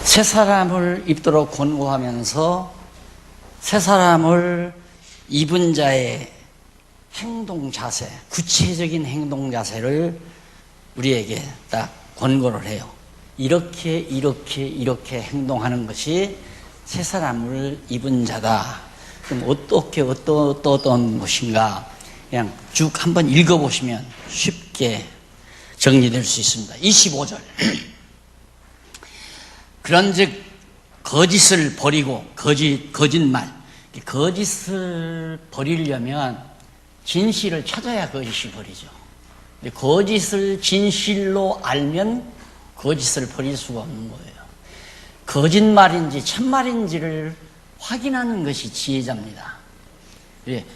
새 사람을 입도록 권고하면서 새 사람을 입은 자의 행동 자세, 구체적인 행동 자세를 우리에게 딱 권고를 해요. 이렇게 행동하는 것이 새 사람을 입은 자다. 그럼 어떤 것인가? 그냥 쭉 한번 읽어보시면 쉽게 정리될 수 있습니다. 25절. 그런즉 거짓을 버리고 거짓말. 거짓을 버리려면 진실을 찾아야 거짓을 버리죠. 근데 거짓을 진실로 알면 거짓을 버릴 수가 없는 거예요. 거짓말인지 참말인지를 확인하는 것이 지혜자입니다.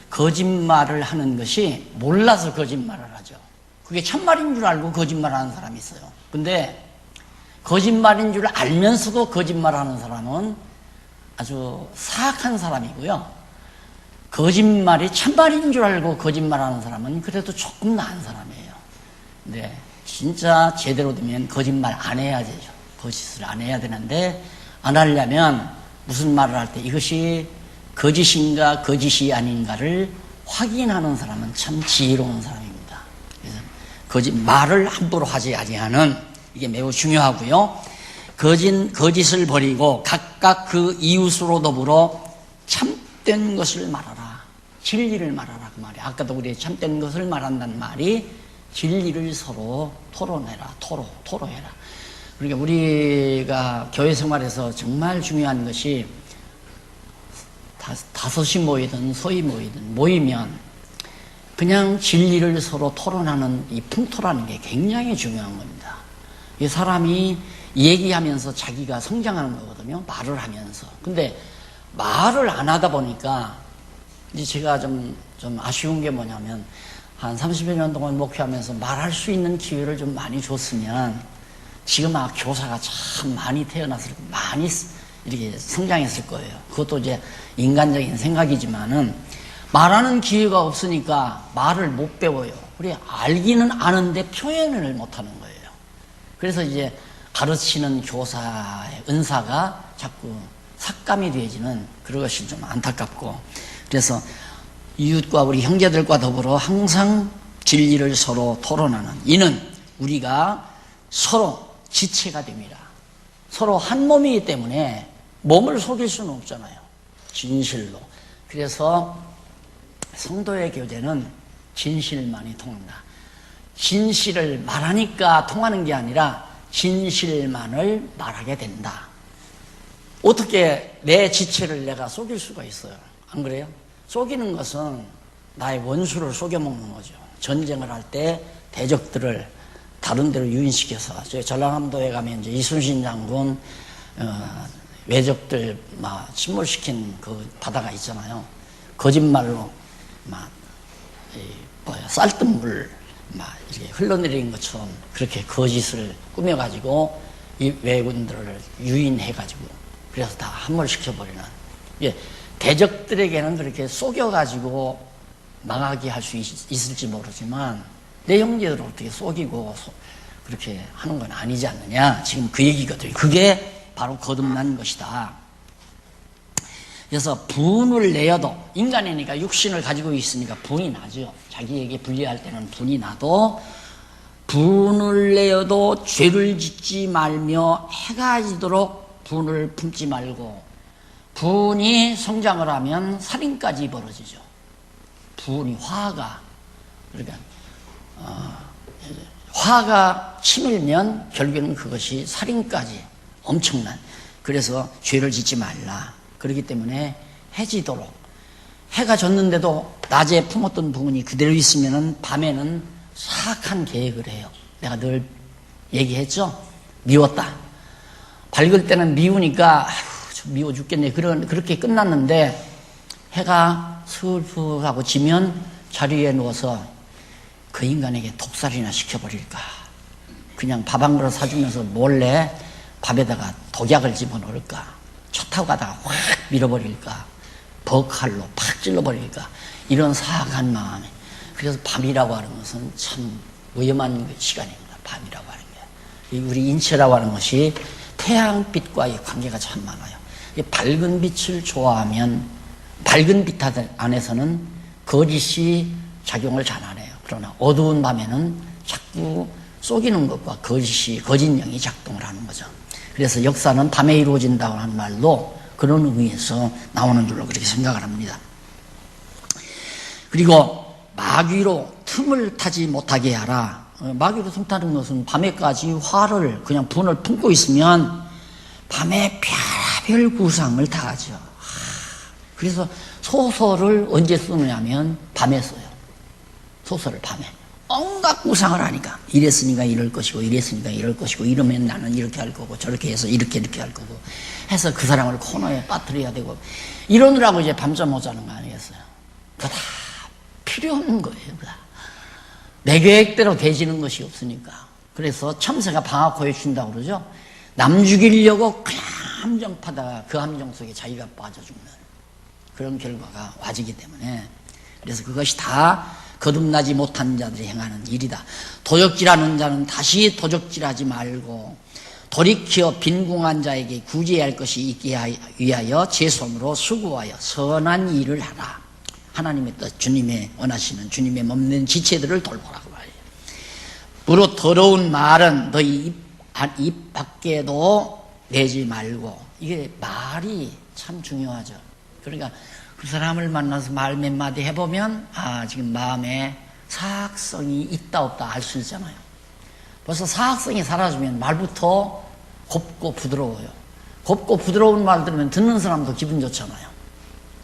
거짓말을 하는 것이 몰라서 거짓말을 하죠. 그게 참말인 줄 알고 거짓말하는 사람이 있어요. 근데 거짓말인 줄 알면서도 거짓말하는 사람은 아주 사악한 사람이고요. 거짓말이 참말인 줄 알고 거짓말하는 사람은 그래도 조금 나은 사람이에요. 근데 진짜 제대로 되면 거짓말 안 해야 되죠. 거짓을 안 해야 되는데 안 하려면 무슨 말을 할 때 이것이 거짓인가 거짓이 아닌가를 확인하는 사람은 참 지혜로운 사람입니다. 그래서 거짓말을 함부로 하지 아니하는 이게 매우 중요하고요. 거짓을 버리고 각각 그 이웃으로 더불어 참된 것을 말하라. 진리를 말하라 그 말이에요. 아까도 우리 참된 것을 말한다는 말이 진리를 서로 토론해라. 토로해라. 그러니까 우리가 교회 생활에서 정말 중요한 것이 다섯이 모이든 소위 모이든 모이면 그냥 진리를 서로 토론하는 이 풍토라는 게 굉장히 중요한 겁니다. 이 사람이 얘기하면서 자기가 성장하는 거거든요. 말을 하면서. 근데 말을 안 하다 보니까 이제 제가 좀 아쉬운 게 뭐냐면 한 30여 년 동안 목회하면서 말할 수 있는 기회를 좀 많이 줬으면 지금 교사가 참 많이 태어났을 거예요. 많이 이렇게 성장했을 거예요. 그것도 이제 인간적인 생각이지만은 말하는 기회가 없으니까 말을 못 배워요. 그래 알기는 아는데 표현을 못 하는 거예요. 그래서 이제 가르치는 교사의 은사가 자꾸 삭감이 되어지는 그런 것이 좀 안타깝고, 그래서 이웃과 우리 형제들과 더불어 항상 진리를 서로 토론하는, 이는 우리가 서로 지체가 됩니다. 서로 한 몸이기 때문에 몸을 속일 수는 없잖아요. 진실로. 그래서 성도의 교제는 진실만이 통한다. 진실을 말하니까 통하는 게 아니라 진실만을 말하게 된다. 어떻게 내 지체를 내가 속일 수가 있어요? 안 그래요? 속이는 것은 나의 원수를 속여먹는 거죠. 전쟁을 할 때 대적들을 다른 데로 유인시켜서, 저희 전라남도에 가면 이제 이순신 장군 외적들 막 침몰시킨 그 바다가 있잖아요. 거짓말로 막 쌀뜨물 막 이렇게 흘러내리는 것처럼 그렇게 거짓을 꾸며가지고 이 왜군들을 유인해가지고 그래서 다 함몰시켜버리는, 대적들에게는 그렇게 속여가지고 망하게 할 수 있을지 모르지만 내 형제들을 어떻게 속이고 그렇게 하는 건 아니지 않느냐, 지금 그 얘기거든요. 그게 바로 거듭난 것이다. 그래서 분을 내어도, 인간이니까 육신을 가지고 있으니까 분이 나죠. 자기에게 불리할 때는 분이 나도 분을 내어도 죄를 짓지 말며 해가 지도록 분을 품지 말고, 분이 성장을 하면 살인까지 벌어지죠. 분이 화가, 그러니까 화가 치밀면 결국에는 그것이 살인까지 엄청난, 그래서 죄를 짓지 말라. 그렇기 때문에 해지도록, 해가 졌는데도 낮에 품었던 부분이 그대로 있으면은 밤에는 사악한 계획을 해요. 내가 늘 얘기했죠? 미웠다. 밝을 때는 미우니까 좀 미워 죽겠네. 그렇게 끝났는데 해가 슬프하고 지면 자리에 누워서 그 인간에게 독살이나 시켜버릴까, 그냥 밥 한 그릇 사주면서 몰래 밥에다가 독약을 집어넣을까, 차 타고 가다가 확 밀어버릴까, 버칼로 팍 찔러버릴까, 이런 사악한 마음에. 그래서 밤이라고 하는 것은 참 위험한 시간입니다. 밤이라고 하는 게. 우리 인체라고 하는 것이 태양빛과의 관계가 참 많아요. 밝은 빛을 좋아하면 밝은 빛 안에서는 거짓이 작용을 잘 안 해요. 그러나 어두운 밤에는 자꾸 속이는 것과 거짓령이 작동을 하는 거죠. 그래서 역사는 밤에 이루어진다고 하는 말도 그런 의미에서 나오는 줄로 그렇게 생각을 합니다. 그리고 마귀로 틈을 타지 못하게 하라. 마귀로 틈 타는 것은 밤에까지 화를 그냥 분을 품고 있으면 밤에 별별 구상을 다 하죠. 그래서 소설을 언제 쓰느냐면 밤에 써요. 소설을 밤에. 온갖 구상을 하니까 이랬으니까 이럴 것이고 이랬으니까 이럴 것이고 이러면 나는 이렇게 할 거고 저렇게 해서 이렇게 할 거고 해서 그 사람을 코너에 빠뜨려야 되고 이러느라고 이제 밤잠 못 자는 거 아니겠어요? 그거 다 필요 없는 거예요. 그거 다. 내 계획대로 되지는 것이 없으니까. 그래서 참새가 방아코에 준다고 그러죠. 남 죽이려고 그냥 함정파다가 그 함정 속에 자기가 빠져 죽는 그런 결과가 와지기 때문에 그래서 그것이 다 거듭나지 못한 자들이 행하는 일이다. 도적질하는 자는 다시 도적질하지 말고 돌이켜 빈궁한 자에게 구제할 것이 있게 위하여 제 손으로 수고하여 선한 일을 하라. 하나님의 뜻, 주님의 원하시는 주님의 몸된 지체들을 돌보라고 말해요. 무릇 더러운 말은 너희 입 밖에도 내지 말고. 이게 말이 참 중요하죠. 그러니까 그 사람을 만나서 말 몇 마디 해보면 지금 마음에 사악성이 있다 없다 알 수 있잖아요. 벌써 사악성이 사라지면 말부터 곱고 부드러워요. 곱고 부드러운 말 들으면 듣는 사람도 기분 좋잖아요.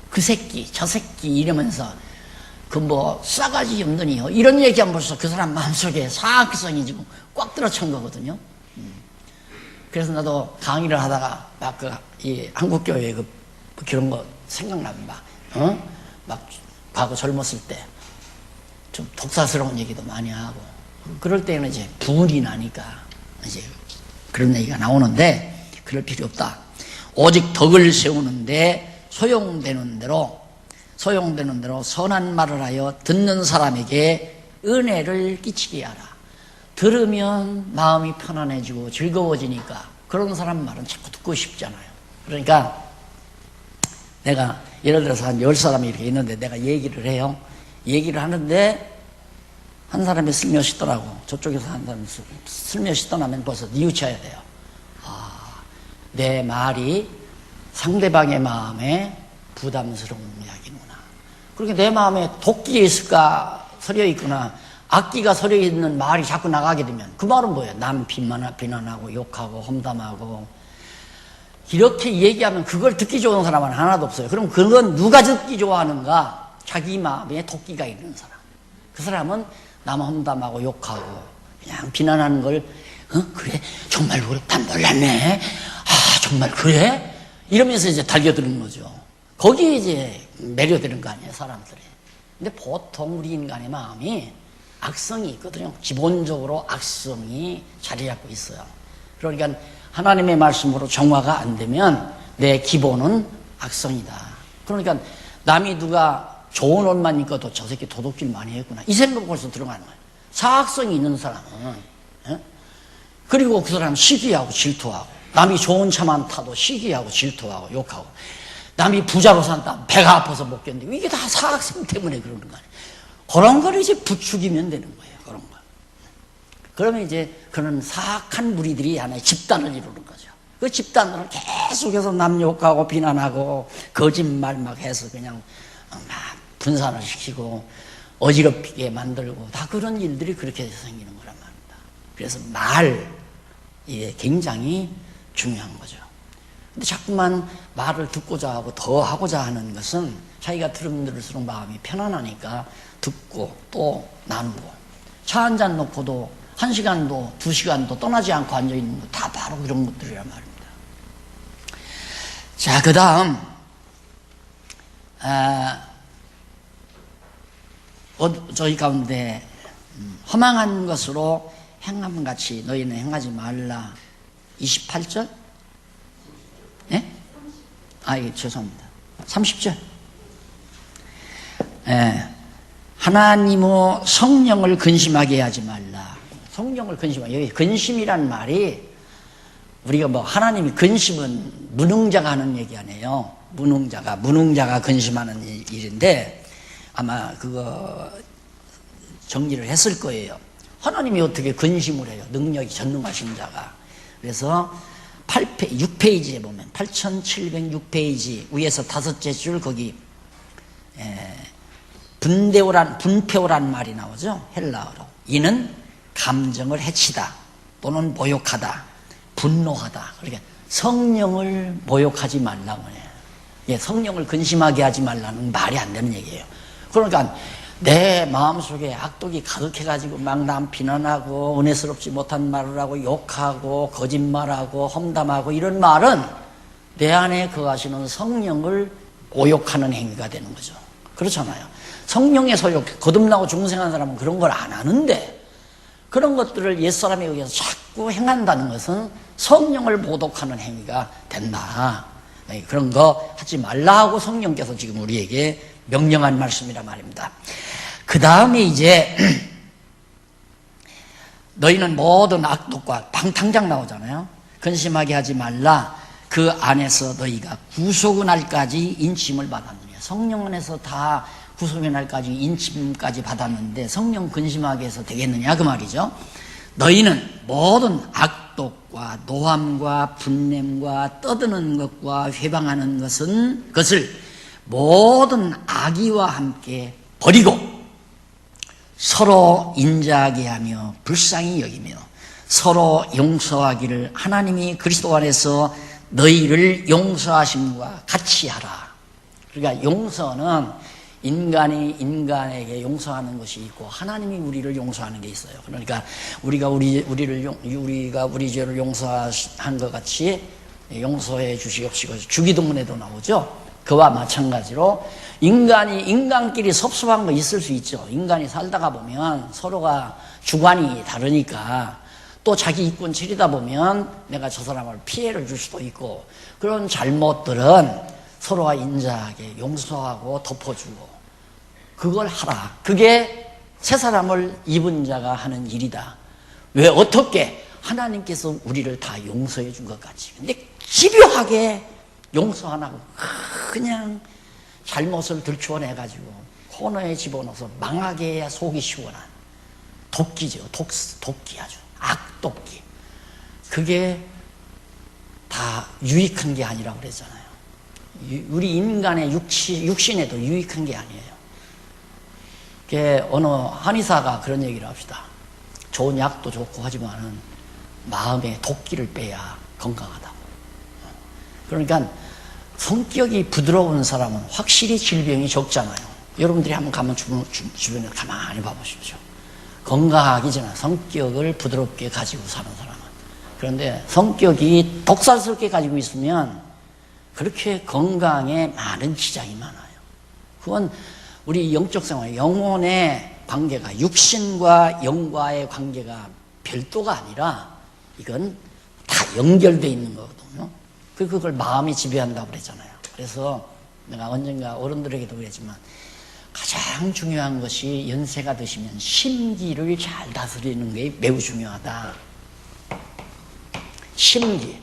그 새끼 저 새끼 이러면서 그 뭐 싸가지 없느니요 이런 얘기하면 벌써 그 사람 마음속에 사악성이 지금 꽉 들어찬 거거든요. 그래서 나도 강의를 하다가 막 이 한국교회 그런 거 생각나면 막 과거 젊었을 때 좀 독사스러운 얘기도 많이 하고 그럴 때는 이제 분이 나니까 이제 그런 얘기가 나오는데 그럴 필요 없다. 오직 덕을 세우는데 소용되는 대로 선한 말을 하여 듣는 사람에게 은혜를 끼치게 하라. 들으면 마음이 편안해지고 즐거워지니까 그런 사람 말은 자꾸 듣고 싶잖아요. 그러니까 내가 예를 들어서 한 10사람이 이렇게 있는데 내가 얘기를 해요. 얘기를 하는데 한 사람이 슬며시 떠나고 저쪽에서 한 사람이 슬며시 떠나면 벌써 뉘우쳐야 돼요. 내 말이 상대방의 마음에 부담스러운 이야기구나. 그렇게 내 마음에 도끼가 있을까 서려 있거나 악기가 서려 있는 말이 자꾸 나가게 되면 그 말은 뭐예요? 남 비난하고 욕하고 험담하고 이렇게 얘기하면 그걸 듣기 좋은 사람은 하나도 없어요. 그럼 그건 누가 듣기 좋아하는가? 자기 마음에 도끼가 있는 사람. 그 사람은 남 험담하고 욕하고 그냥 비난하는 걸 그래? 정말 그래? 난 몰랐네. 정말 그래? 이러면서 이제 달겨드는 거죠. 거기에 이제 매료되는 거 아니에요, 사람들이. 근데 보통 우리 인간의 마음이 악성이 있거든요. 기본적으로 악성이 자리 잡고 있어요. 그러니까 하나님의 말씀으로 정화가 안 되면 내 기본은 악성이다. 그러니까 남이 누가 좋은 옷만 입고도 저 새끼 도둑질 많이 했구나. 이 생각 벌써 들어가는 거예요. 사악성이 있는 사람은. 그리고 그 사람은 시기하고 질투하고 남이 좋은 차만 타도 시기하고 질투하고 욕하고 남이 부자로 산다 배가 아파서 못 견디고 이게 다 사악성 때문에 그러는 거 아니에요. 그런 걸 이제 부추기면 되는 거예요. 그런 거. 그러면 이제 그런 사악한 무리들이 하나의 집단을 이루는 거죠. 그 집단으로 계속해서 남 욕하고 비난하고 거짓말 막 해서 그냥 막 분산을 시키고 어지럽게 만들고 다 그런 일들이 그렇게 해서 생기는 거란 말입니다. 그래서 이게 굉장히 중요한 거죠. 근데 자꾸만 말을 듣고자 하고 더 하고자 하는 것은 자기가 들을수록 마음이 편안하니까 듣고 또 나누고 차 한 잔 놓고도 1시간도 2시간도 떠나지 않고 앉아있는 거 다 바로 그런 것들이란 말입니다. 자, 그 다음 저희 가운데 허망한 것으로 행함같이 너희는 행하지 말라. 28절? 예? 예, 죄송합니다. 30절. 예. 하나님의 성령을 근심하게 하지 말라. 성령을 근심하게. 여기 근심이란 말이 우리가 뭐 하나님이 근심은 무능자가 하는 얘기 아니에요. 무능자가 근심하는 일인데 아마 그거 정리를 했을 거예요. 하나님이 어떻게 근심을 해요? 능력이 전능하신 자가. 그래서 6페이지에 보면 8706페이지 위에서 5째 줄 거기 분페오란 말이 나오죠. 헬라어로. 이는 감정을 해치다 또는 모욕하다, 분노하다. 그러니까 성령을 모욕하지 말라고 해요. 예, 성령을 근심하게 하지 말라는 말이 안 되는 얘기예요. 그러니까 내 마음속에 악독이 가득해가지고 막 남 비난하고 은혜스럽지 못한 말을 하고 욕하고 거짓말하고 험담하고 이런 말은 내 안에 거하시는 성령을 모욕하는 행위가 되는 거죠. 그렇잖아요. 성령의 소욕, 거듭나고 중생한 사람은 그런 걸 안 하는데 그런 것들을 옛사람에 의해서 자꾸 행한다는 것은 성령을 모독하는 행위가 된다. 그런 거 하지 말라고 성령께서 지금 우리에게 명령한 말씀이란 말입니다. 그 다음에 이제 너희는 모든 악독과 당장 나오잖아요. 근심하게 하지 말라. 그 안에서 너희가 구속의 날까지 인침을 받았느냐. 성령 안에서 다 구속의 날까지 인침까지 받았는데 성령 근심하게 해서 되겠느냐 그 말이죠. 너희는 모든 악독과 노함과 분냄과 떠드는 것과 회방하는 것을 모든 악의와 함께 버리고 서로 인자하게 하며 불쌍히 여기며 서로 용서하기를 하나님이 그리스도 안에서 너희를 용서하심과 같이 하라. 그러니까 용서는 인간이 인간에게 용서하는 것이 있고 하나님이 우리를 용서하는 게 있어요. 그러니까 우리가 우리 죄를 용서한 것 같이 용서해 주시옵시고 주기도문에도 나오죠. 그와 마찬가지로 인간끼리 섭섭한 거 있을 수 있죠. 인간이 살다가 보면 서로가 주관이 다르니까 또 자기 이권 치리다 보면 내가 저 사람을 피해를 줄 수도 있고 그런 잘못들은 서로가 인자하게 용서하고 덮어주고 그걸 하라. 그게 새 사람을 입은 자가 하는 일이다. 왜 어떻게 하나님께서 우리를 다 용서해 준 것 같이. 근데 집요하게 용서 안 하고 그냥 잘못을 들추어내가지고 코너에 집어넣어서 망하게 해야 속이 시원한 도끼죠. 도끼 아주 악도끼. 그게 다 유익한 게 아니라고 그랬잖아요. 우리 인간의 육신에도 유익한 게 아니에요. 어느 한의사가 그런 얘기를 합시다. 좋은 약도 좋고 하지만은 마음에 도끼를 빼야 건강하다고. 그러니까 성격이 부드러운 사람은 확실히 질병이 적잖아요. 여러분들이 한번 가면 주변에 가만히 봐보십시오. 건강하기 전에 성격을 부드럽게 가지고 사는 사람은. 그런데 성격이 독살스럽게 가지고 있으면 그렇게 건강에 많은 지장이 많아요. 그건 우리 영적 생활, 영혼의 관계가 육신과 영과의 관계가 별도가 아니라 이건 다 연결되어 있는 거거든요. 그걸 마음이 지배한다고 그랬잖아요. 그래서 내가 언젠가 어른들에게도 그랬지만 가장 중요한 것이 연세가 드시면 심기를 잘 다스리는 게 매우 중요하다. 심기.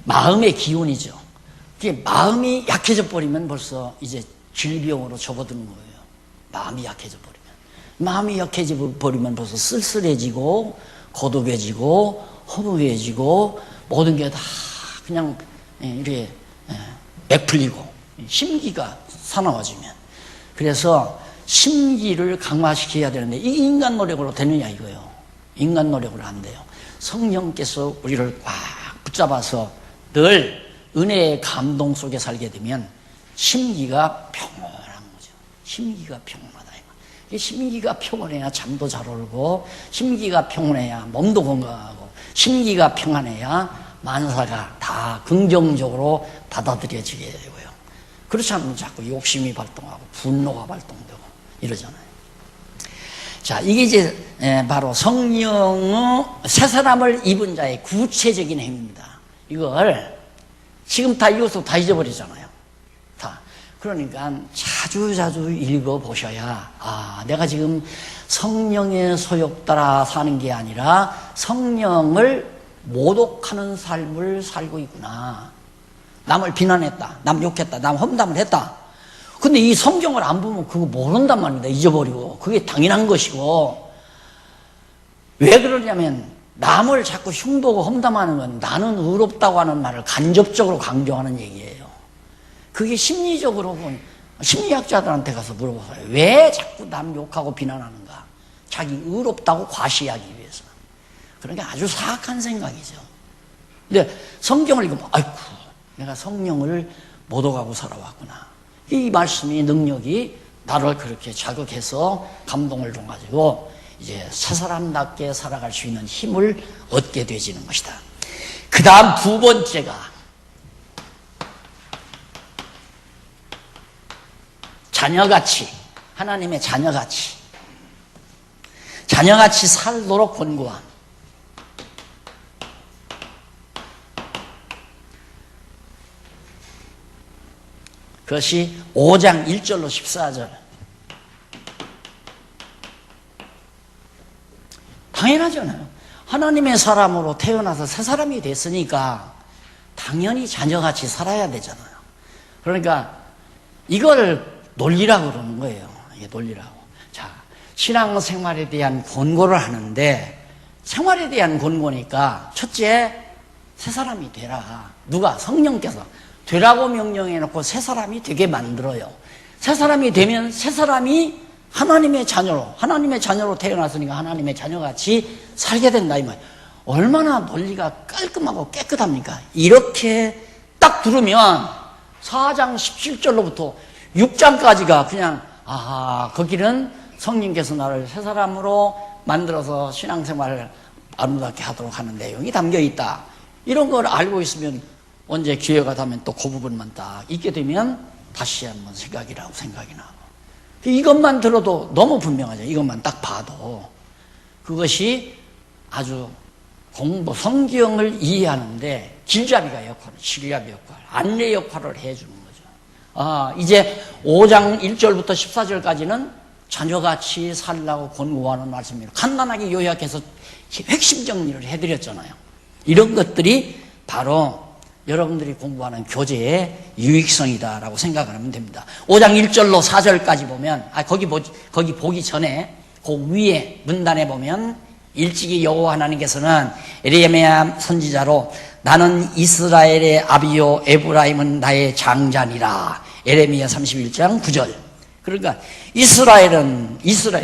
마음의 기운이죠. 마음이 약해져 버리면 벌써 이제 질병으로 접어드는 거예요. 마음이 약해져 버리면. 마음이 약해져 버리면 벌써 쓸쓸해지고 고독해지고 허무해지고 모든 게 다 그냥 이렇게 베풀리고 심기가 사나워지면. 그래서 심기를 강화시켜야 되는데 이게 인간 노력으로 되느냐 이거예요. 인간 노력으로 안 돼요. 성령께서 우리를 꽉 붙잡아서 늘 은혜의 감동 속에 살게 되면 심기가 평온한 거죠. 심기가 평온하다. 심기가 평온해야 잠도 잘 오고 심기가 평온해야 몸도 건강하고 심기가 평안해야 만사가 다 긍정적으로 받아들여지게 되고요. 그렇지 않으면 자꾸 욕심이 발동하고 분노가 발동되고 이러잖아요. 자, 이게 이제 바로 성령의 새 사람을 입은 자의 구체적인 행위입니다. 이걸 지금 다 이것도 다 잊어버리잖아요. 다. 그러니까 자주자주 읽어보셔야 내가 지금 성령의 소욕 따라 사는 게 아니라 성령을 모독하는 삶을 살고 있구나. 남을 비난했다, 남 욕했다, 남 험담을 했다. 근데 이 성경을 안 보면 그거 모른단 말입니다. 잊어버리고. 그게 당연한 것이고. 왜 그러냐면 남을 자꾸 흉보고 험담하는 건 나는 의롭다고 하는 말을 간접적으로 강조하는 얘기예요. 그게 심리적으로 보면 심리학자들한테 가서 물어보세요. 왜 자꾸 남 욕하고 비난하는가? 자기 의롭다고 과시하기 위해서. 그러니까 아주 사악한 생각이죠. 근데 성경을 읽으면 아이고 내가 성령을 모독하고 살아왔구나. 이 말씀이 능력이 나를 그렇게 자극해서 감동을 줘가지고 이제 새 사람답게 살아갈 수 있는 힘을 얻게 되지는 것이다. 그 다음 두 번째가 자녀같이, 하나님의 자녀같이 살도록 권고함. 그것이 5장 1절로 14절. 당연하잖아요. 하나님의 사람으로 태어나서 새 사람이 됐으니까 당연히 자녀같이 살아야 되잖아요. 그러니까 이걸 논리라고 그러는 거예요. 이게 논리라고. 자, 신앙생활에 대한 권고를 하는데 생활에 대한 권고니까 첫째, 새 사람이 되라. 누가? 성령께서 되라고 명령해놓고 새 사람이 되게 만들어요. 새 사람이 되면 새 사람이 하나님의 자녀로 태어났으니까 하나님의 자녀같이 살게 된다 이 말이에요. 얼마나 논리가 깔끔하고 깨끗합니까? 이렇게 딱 들으면 4장 17절로부터 6장까지가 그냥 그 길은 성령께서 나를 새 사람으로 만들어서 신앙생활을 아름답게 하도록 하는 내용이 담겨있다. 이런 걸 알고 있으면 언제 기회가 되면 또 그 부분만 딱 읽게 되면 다시 한번 생각이 나고 이것만 들어도 너무 분명하죠. 이것만 딱 봐도 그것이 아주 성경을 이해하는데 진리의 역할, 안내 역할을 해주는 거죠. 이제 5장 1절부터 14절까지는 자녀같이 살라고 권고하는 말씀입니다. 간단하게 요약해서 핵심 정리를 해드렸잖아요. 이런 것들이 바로 여러분들이 공부하는 교재의 유익성이다라고 생각을 하면 됩니다. 5장 1절로 4절까지 보면, 거기 보기 전에, 그 위에 문단에 보면, 일찍이 여호와 하나님께서는 에레미야 선지자로 나는 이스라엘의 아비요 에브라임은 나의 장자니라. 에레미야 31장 9절. 그러니까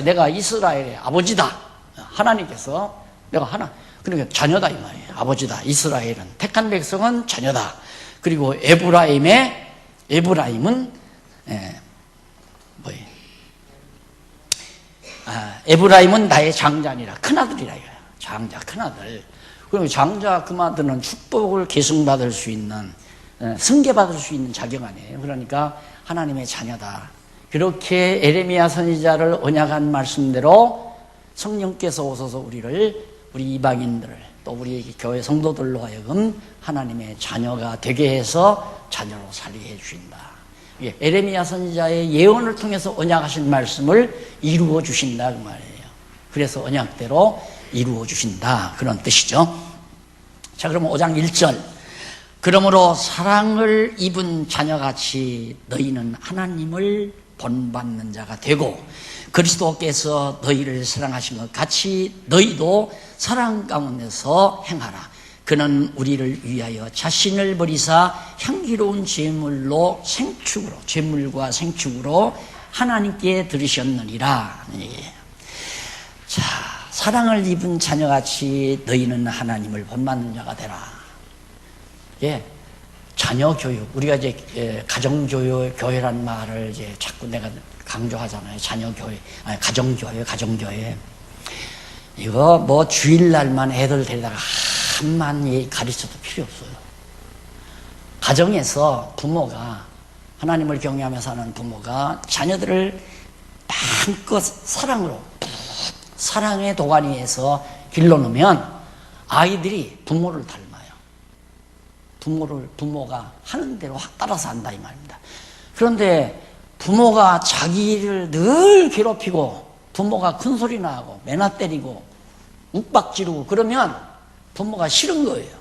내가 이스라엘의 아버지다. 하나님께서 그러니까 자녀다 이 말이에요. 아버지다. 이스라엘은 택한 백성은 자녀다. 그리고 에브라임은 에브라임은 나의 장자니라. 큰아들이라 이거야. 장자, 큰아들. 그리고 장자 그마들은 축복을 계승받을 수 있는 승계받을 수 있는 자격 아니에요. 그러니까 하나님의 자녀다. 그렇게 에레미야 선지자를 언약한 말씀대로 성령께서 오셔서 우리 이방인들 또 우리 교회 성도들로 하여금 하나님의 자녀가 되게 해서 자녀로 살게 해주신다. 에레미야 선지자의 예언을 통해서 언약하신 말씀을 이루어 주신다 그 말이에요. 그래서 언약대로 이루어 주신다 그런 뜻이죠. 자, 그러면 5장 1절. 그러므로 사랑을 입은 자녀같이 너희는 하나님을 본받는 자가 되고 그리스도께서 너희를 사랑하신 것 같이 너희도 사랑 가운데서 행하라. 그는 우리를 위하여 자신을 버리사 향기로운 제물과 생축으로 하나님께 드리셨느니라. 자, 사랑을 입은 자녀같이 너희는 하나님을 본받는 자가 되라. 자녀 교육. 우리가 이제 가정교회란 말을 이제 자꾸 내가 강조하잖아요. 자녀 교회, 가정교회. 이거 주일날만 애들 데리다가 한만 가르쳐도 필요 없어요. 가정에서 부모가 하나님을 경외하며 사는 부모가 자녀들을 마음껏 사랑의 도가니에서 길러놓으면 아이들이 부모를 닮아요. 부모가 하는 대로 확 따라서 한다 이 말입니다. 그런데 부모가 자기를 늘 괴롭히고 부모가 큰 소리나 하고 매나 때리고 욱박지르고 그러면 부모가 싫은 거예요.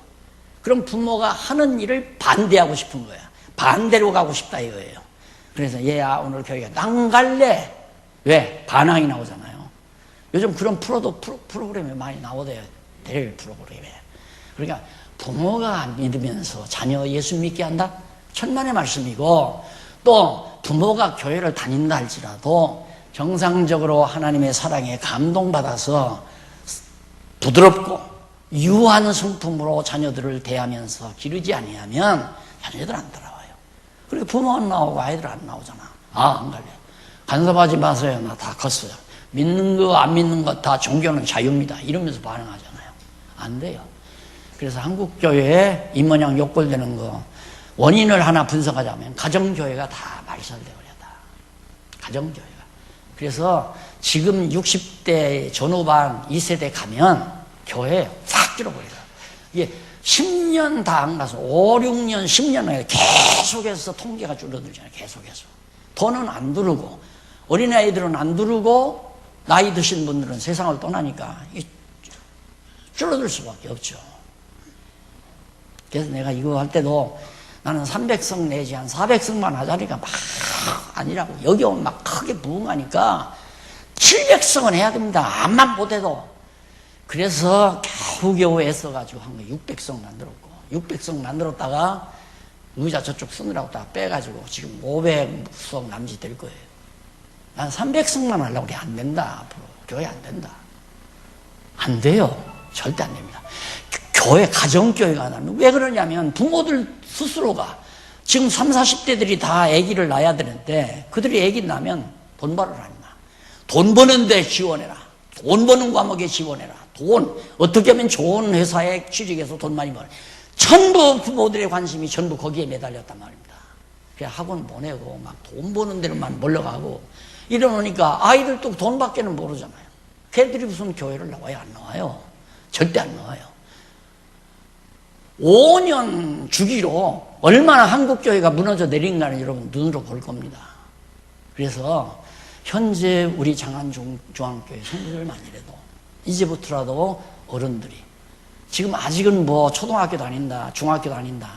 그럼 부모가 하는 일을 반대하고 싶은 거야. 반대로 가고 싶다 이거예요. 그래서 얘야 오늘 교회에 난 갈래. 왜? 반항이 나오잖아요. 요즘 그런 프로그램이 많이 나오대요. 될 프로그램에. 그러니까 부모가 안 믿으면서 자녀 예수 믿게 한다? 천만의 말씀이고, 또 부모가 교회를 다닌다 할지라도 정상적으로 하나님의 사랑에 감동받아서 부드럽고 유한 성품으로 자녀들을 대하면서 기르지 아니하면 자녀들 안 따라와요. 그리고 부모 안 나오고 아이들 안 나오잖아. 안 갈래. 간섭하지 마세요. 나 다 컸어요. 믿는 거 안 믿는 거 다 종교는 자유입니다. 이러면서 반응하잖아요. 안 돼요. 그래서 한국교회에 이 모양 욕골되는 거 원인을 하나 분석하자면 가정교회가 다 말살되어 버렸다. 가정교회가. 그래서 지금 60대 전후반 2세대 가면 교회 싹 줄어버려요. 이게 10년 다 안 가서 5, 6년, 10년 계속해서 통계가 줄어들잖아요. 계속해서. 더는 안 두르고 어린아이들은 안 두르고 나이 드신 분들은 세상을 떠나니까 줄어들 수밖에 없죠. 그래서 내가 이거 할 때도 나는 300성 내지 한 400성만 하자니까 막 아니라고. 여기 오면 막 크게 부흥하니까 700성은 해야 됩니다. 암만 못해도. 그래서 겨우겨우 애써가지고 한 거 600성 만들었고, 600성 만들었다가 의자 저쪽 쓰느라고 다 빼가지고 지금 500성 남짓 될 거예요. 난 300성만 하려고 그래. 안 된다. 앞으로 교회 안 된다. 안 돼요. 절대 안 됩니다. 교회, 가정교회가 나는 왜 그러냐면 부모들 스스로가 지금 30, 40대들이 다 아기를 낳아야 되는데 그들이 아기 낳으면 돈 벌어라 임마. 돈 버는데 지원해라. 돈 버는 과목에 지원해라. 돈 어떻게 하면 좋은 회사에 취직해서 돈 많이 벌어. 전부 부모들의 관심이 전부 거기에 매달렸단 말입니다. 그냥 학원 보내고 막 돈 버는 데로만 몰려가고 이러니까 아이들도 돈밖에는 모르잖아요. 걔들이 무슨 교회를 나와요? 안 나와요. 절대 안 나와요. 5년 주기로 얼마나 한국교회가 무너져 내린가는 여러분 눈으로 볼 겁니다. 그래서 현재 우리 장안중앙교회 성도들만이라도 이제부터라도 어른들이 지금 아직은 뭐 초등학교 다닌다, 중학교 다닌다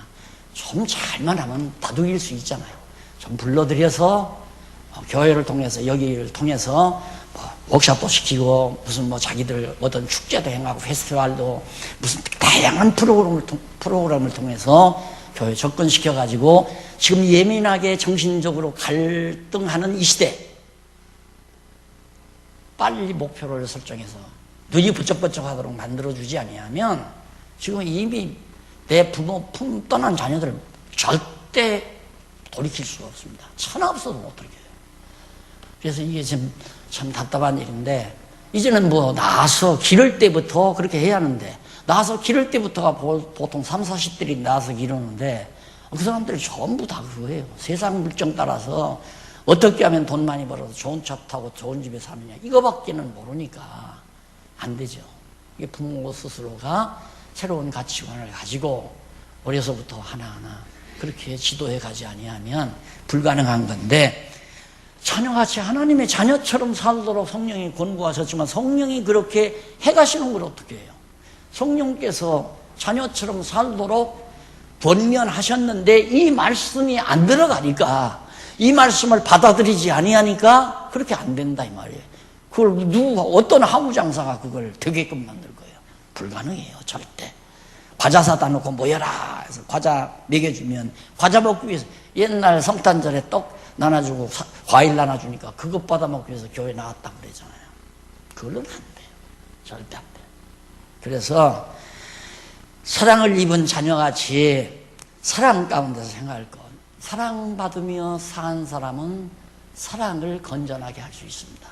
좀 잘만 하면 다독일 수 있잖아요. 좀 불러들여서 교회를 통해서 여기를 통해서 워크숍도 시키고 무슨 뭐 자기들 어떤 축제도 행하고 페스티벌도 무슨 다양한 프로그램을 통해서 교회 접근시켜가지고 지금 예민하게 정신적으로 갈등하는 이 시대 빨리 목표를 설정해서 눈이 번쩍번쩍하도록 만들어주지 아니하면 지금 이미 내 부모 품 떠난 자녀들을 절대 돌이킬 수가 없습니다. 천하 없어도 못 돌이켜요. 그래서 이게 지금 참 답답한 일인데 이제는 뭐 나와서 기를 때부터 그렇게 해야 하는데 나와서 기를 때부터가 보통 30, 40대들이 나와서 기르는데 그 사람들이 전부 다 그거예요. 세상 물정 따라서 어떻게 하면 돈 많이 벌어서 좋은 차 타고 좋은 집에 사느냐 이거밖에는 모르니까 안 되죠. 이게 부모 스스로가 새로운 가치관을 가지고 어려서부터 하나하나 그렇게 지도해 가지 아니하면 불가능한 건데 자녀같이 하나님의 자녀처럼 살도록 성령이 권고하셨지만 성령이 그렇게 해가시는 걸 어떻게 해요? 성령께서 자녀처럼 살도록 권면하셨는데 이 말씀이 안 들어가니까 이 말씀을 받아들이지 아니하니까 그렇게 안 된다 이 말이에요. 그걸 어떤 하우장사가 그걸 되게끔 만들 거예요? 불가능해요. 절대. 과자 사다 놓고 모여라 해서 과자 먹여주면 과자 먹기 위해서 옛날 성탄절에 떡 나눠주고 과일 나눠주니까 그것 받아 먹기 위해서 교회 나왔다 그러잖아요. 그걸로는 안 돼요. 절대 안 돼요. 그래서 사랑을 입은 자녀같이 사랑 가운데서 생각할 것. 사랑받으며 산 사람은 사랑을 건전하게 할 수 있습니다.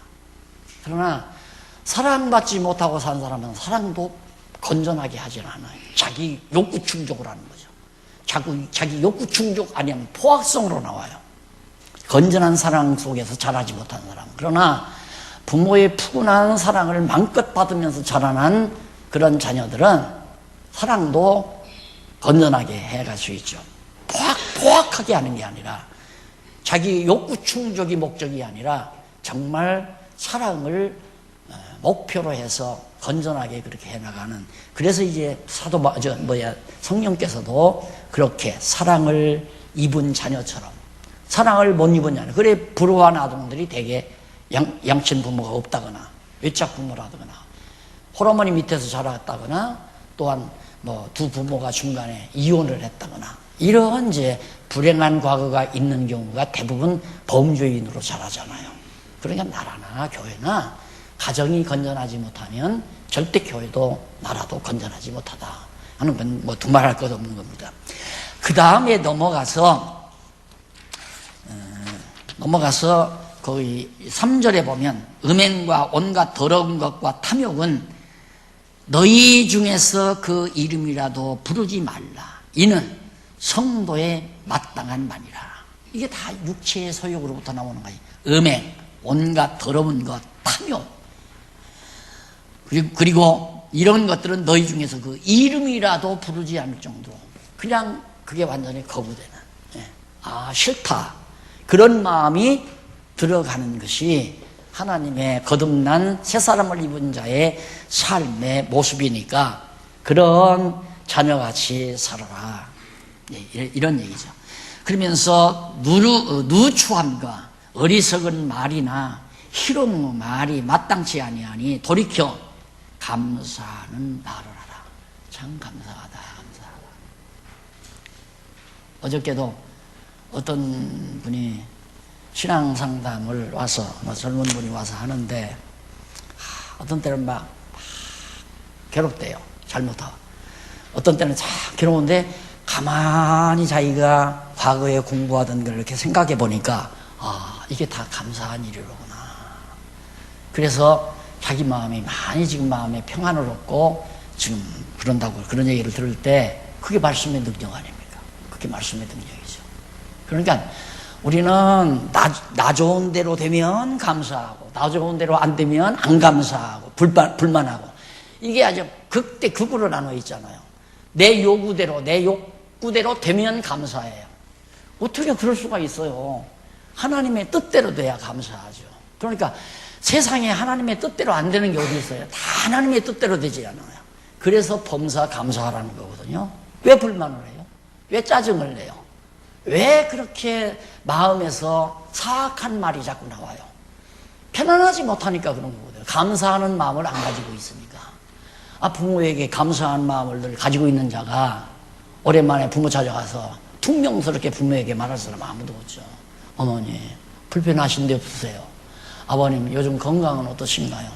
그러나 사랑받지 못하고 산 사람은 사랑도 건전하게 하질 않아요. 자기 욕구 충족을 하는 거죠. 자기 욕구 충족 아니면 포악성으로 나와요. 건전한 사랑 속에서 자라지 못한 사람. 그러나 부모의 푸근한 사랑을 마음껏 받으면서 자라난 그런 자녀들은 사랑도 건전하게 해갈 수 있죠. 포악하게 하는 게 아니라 자기 욕구 충족이 목적이 아니라 정말 사랑을 목표로 해서 건전하게 그렇게 해나가는. 그래서 이제 성령께서도 그렇게 사랑을 입은 자녀처럼, 사랑을 못 입은 자녀. 그래 불우한 아동들이 대개 양친 부모가 없다거나 외짝 부모라거나 홀어머니 밑에서 자랐다거나 또한 두 부모가 중간에 이혼을 했다거나 이런 이제 불행한 과거가 있는 경우가 대부분 범죄인으로 자라잖아요. 그러니까 나라나 교회나 가정이 건전하지 못하면 절대 교회도 나라도 건전하지 못하다 하는 건 두말할 것 없는 겁니다. 그 다음에 넘어가서 거의 3절에 보면 음행과 온갖 더러운 것과 탐욕은 너희 중에서 그 이름이라도 부르지 말라. 이는 성도의 마땅한 말이라. 이게 다 육체의 소욕으로부터 나오는 거예요. 음행, 온갖 더러운 것, 탐욕. 그리고 이런 것들은 너희 중에서 그 이름이라도 부르지 않을 정도로 그냥 그게 완전히 거부되는, 싫다. 그런 마음이 들어가는 것이 하나님의 거듭난 새 사람을 입은 자의 삶의 모습이니까 그런 자녀같이 살아라. 이런 얘기죠. 그러면서 누추함과 어리석은 말이나 희롱 말이 마땅치 아니하니 돌이켜 감사하는 말을 하라. 참 감사하다. 어저께도 어떤 분이 신앙 상담을 와서 젊은 분이 와서 하는데 어떤 때는 막 괴롭대요. 잘못하고 어떤 때는 참 괴로운데 가만히 자기가 과거에 공부하던 걸 이렇게 생각해 보니까 이게 다 감사한 일이로구나. 그래서 자기 마음이 많이 지금 마음에 평안을 얻고 지금 그런 얘기를 들을 때 그게 말씀의 능력 아닙니까? 그게 말씀의 능력이죠. 그러니까 우리는 나 좋은 대로 되면 감사하고 나 좋은 대로 안 되면 안 감사하고 불만하고 이게 아주 극으로 나눠 있잖아요. 내 요구대로 내 욕구대로 되면 감사해요. 어떻게 그럴 수가 있어요? 하나님의 뜻대로 돼야 감사하죠. 그러니까 세상에 하나님의 뜻대로 안 되는 게 어디 있어요? 다 하나님의 뜻대로 되지 않아요. 그래서 범사 감사하라는 거거든요. 왜 불만을 해요? 왜 짜증을 내요? 왜 그렇게 마음에서 사악한 말이 자꾸 나와요? 편안하지 못하니까 그런 거거든요. 감사하는 마음을 안 가지고 있으니까. 부모에게 감사한 마음을 늘 가지고 있는 자가 오랜만에 부모 찾아가서 퉁명스럽게 부모에게 말할 사람 아무도 없죠. 어머니 불편하신 데 없으세요? 아버님 요즘 건강은 어떠신가요?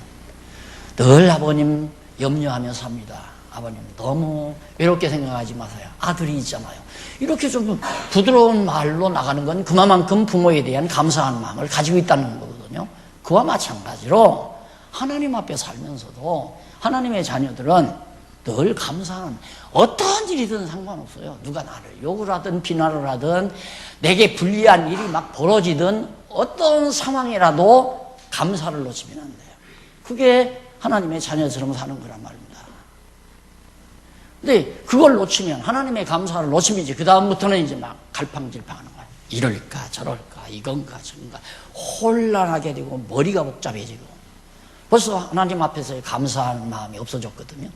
늘 아버님 염려하며 삽니다. 아버님 너무 외롭게 생각하지 마세요. 아들이 있잖아요. 이렇게 좀 부드러운 말로 나가는 건 그만큼 부모에 대한 감사한 마음을 가지고 있다는 거거든요. 그와 마찬가지로 하나님 앞에 살면서도 하나님의 자녀들은 늘 감사한, 어떠한 일이든 상관없어요. 누가 나를 욕을 하든 비난을 하든 내게 불리한 일이 막 벌어지든 어떤 상황이라도 감사를 놓치면 안 돼요. 그게 하나님의 자녀처럼 사는 거란 말입니다. 근데 그걸 놓치면, 하나님의 감사를 놓치면 이제 그 다음부터는 이제 막 갈팡질팡하는 거예요. 이럴까 저럴까 이건가 저건가 혼란하게 되고 머리가 복잡해지고 벌써 하나님 앞에서의 감사하는 마음이 없어졌거든요.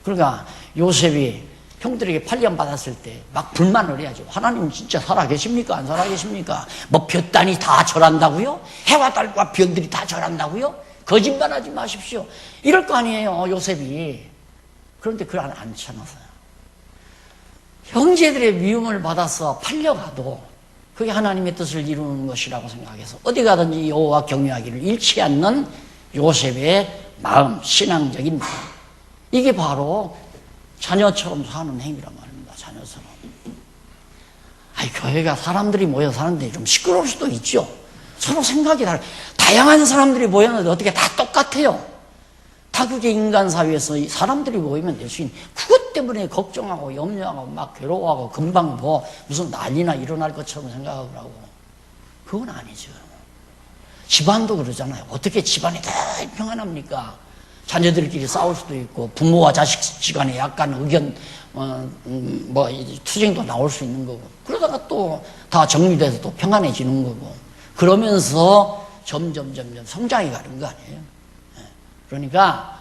그러니까 요셉이 형들에게 팔림 받았을 때 막 불만을 해야죠. 하나님 진짜 살아계십니까? 안 살아계십니까? 뭐 볕단이 다 절한다고요? 해와 달과 별들이 다 절한다고요? 거짓말하지 마십시오. 이럴 거 아니에요, 요셉이. 그런데 그걸 안 참았어요. 형제들의 미움을 받아서 팔려가도 그게 하나님의 뜻을 이루는 것이라고 생각해서 어디 가든지 여호와 경외하기를 잃지 않는 요셉의 마음, 신앙적인 마음. 이게 바로 자녀처럼 사는 행위란 말입니다. 자녀처럼. 교회가 사람들이 모여 사는데 좀 시끄러울 수도 있죠. 서로 생각이 달라요. 다양한 사람들이 모였는데 어떻게 다 똑같아요? 타국의 인간 사회에서 사람들이 모이면 될 수 있는, 그것 때문에 걱정하고 염려하고 막 괴로워하고 금방 무슨 난리나 일어날 것처럼 생각하고 그건 아니죠. 집안도 그러잖아요. 어떻게 집안이 다 평안합니까? 자녀들끼리 싸울 수도 있고 부모와 자식 간에 약간 의견 투쟁도 나올 수 있는 거고, 그러다가 또 다 정리돼서 또 평안해지는 거고, 그러면서 점점 성장해 가는 거 아니에요. 그러니까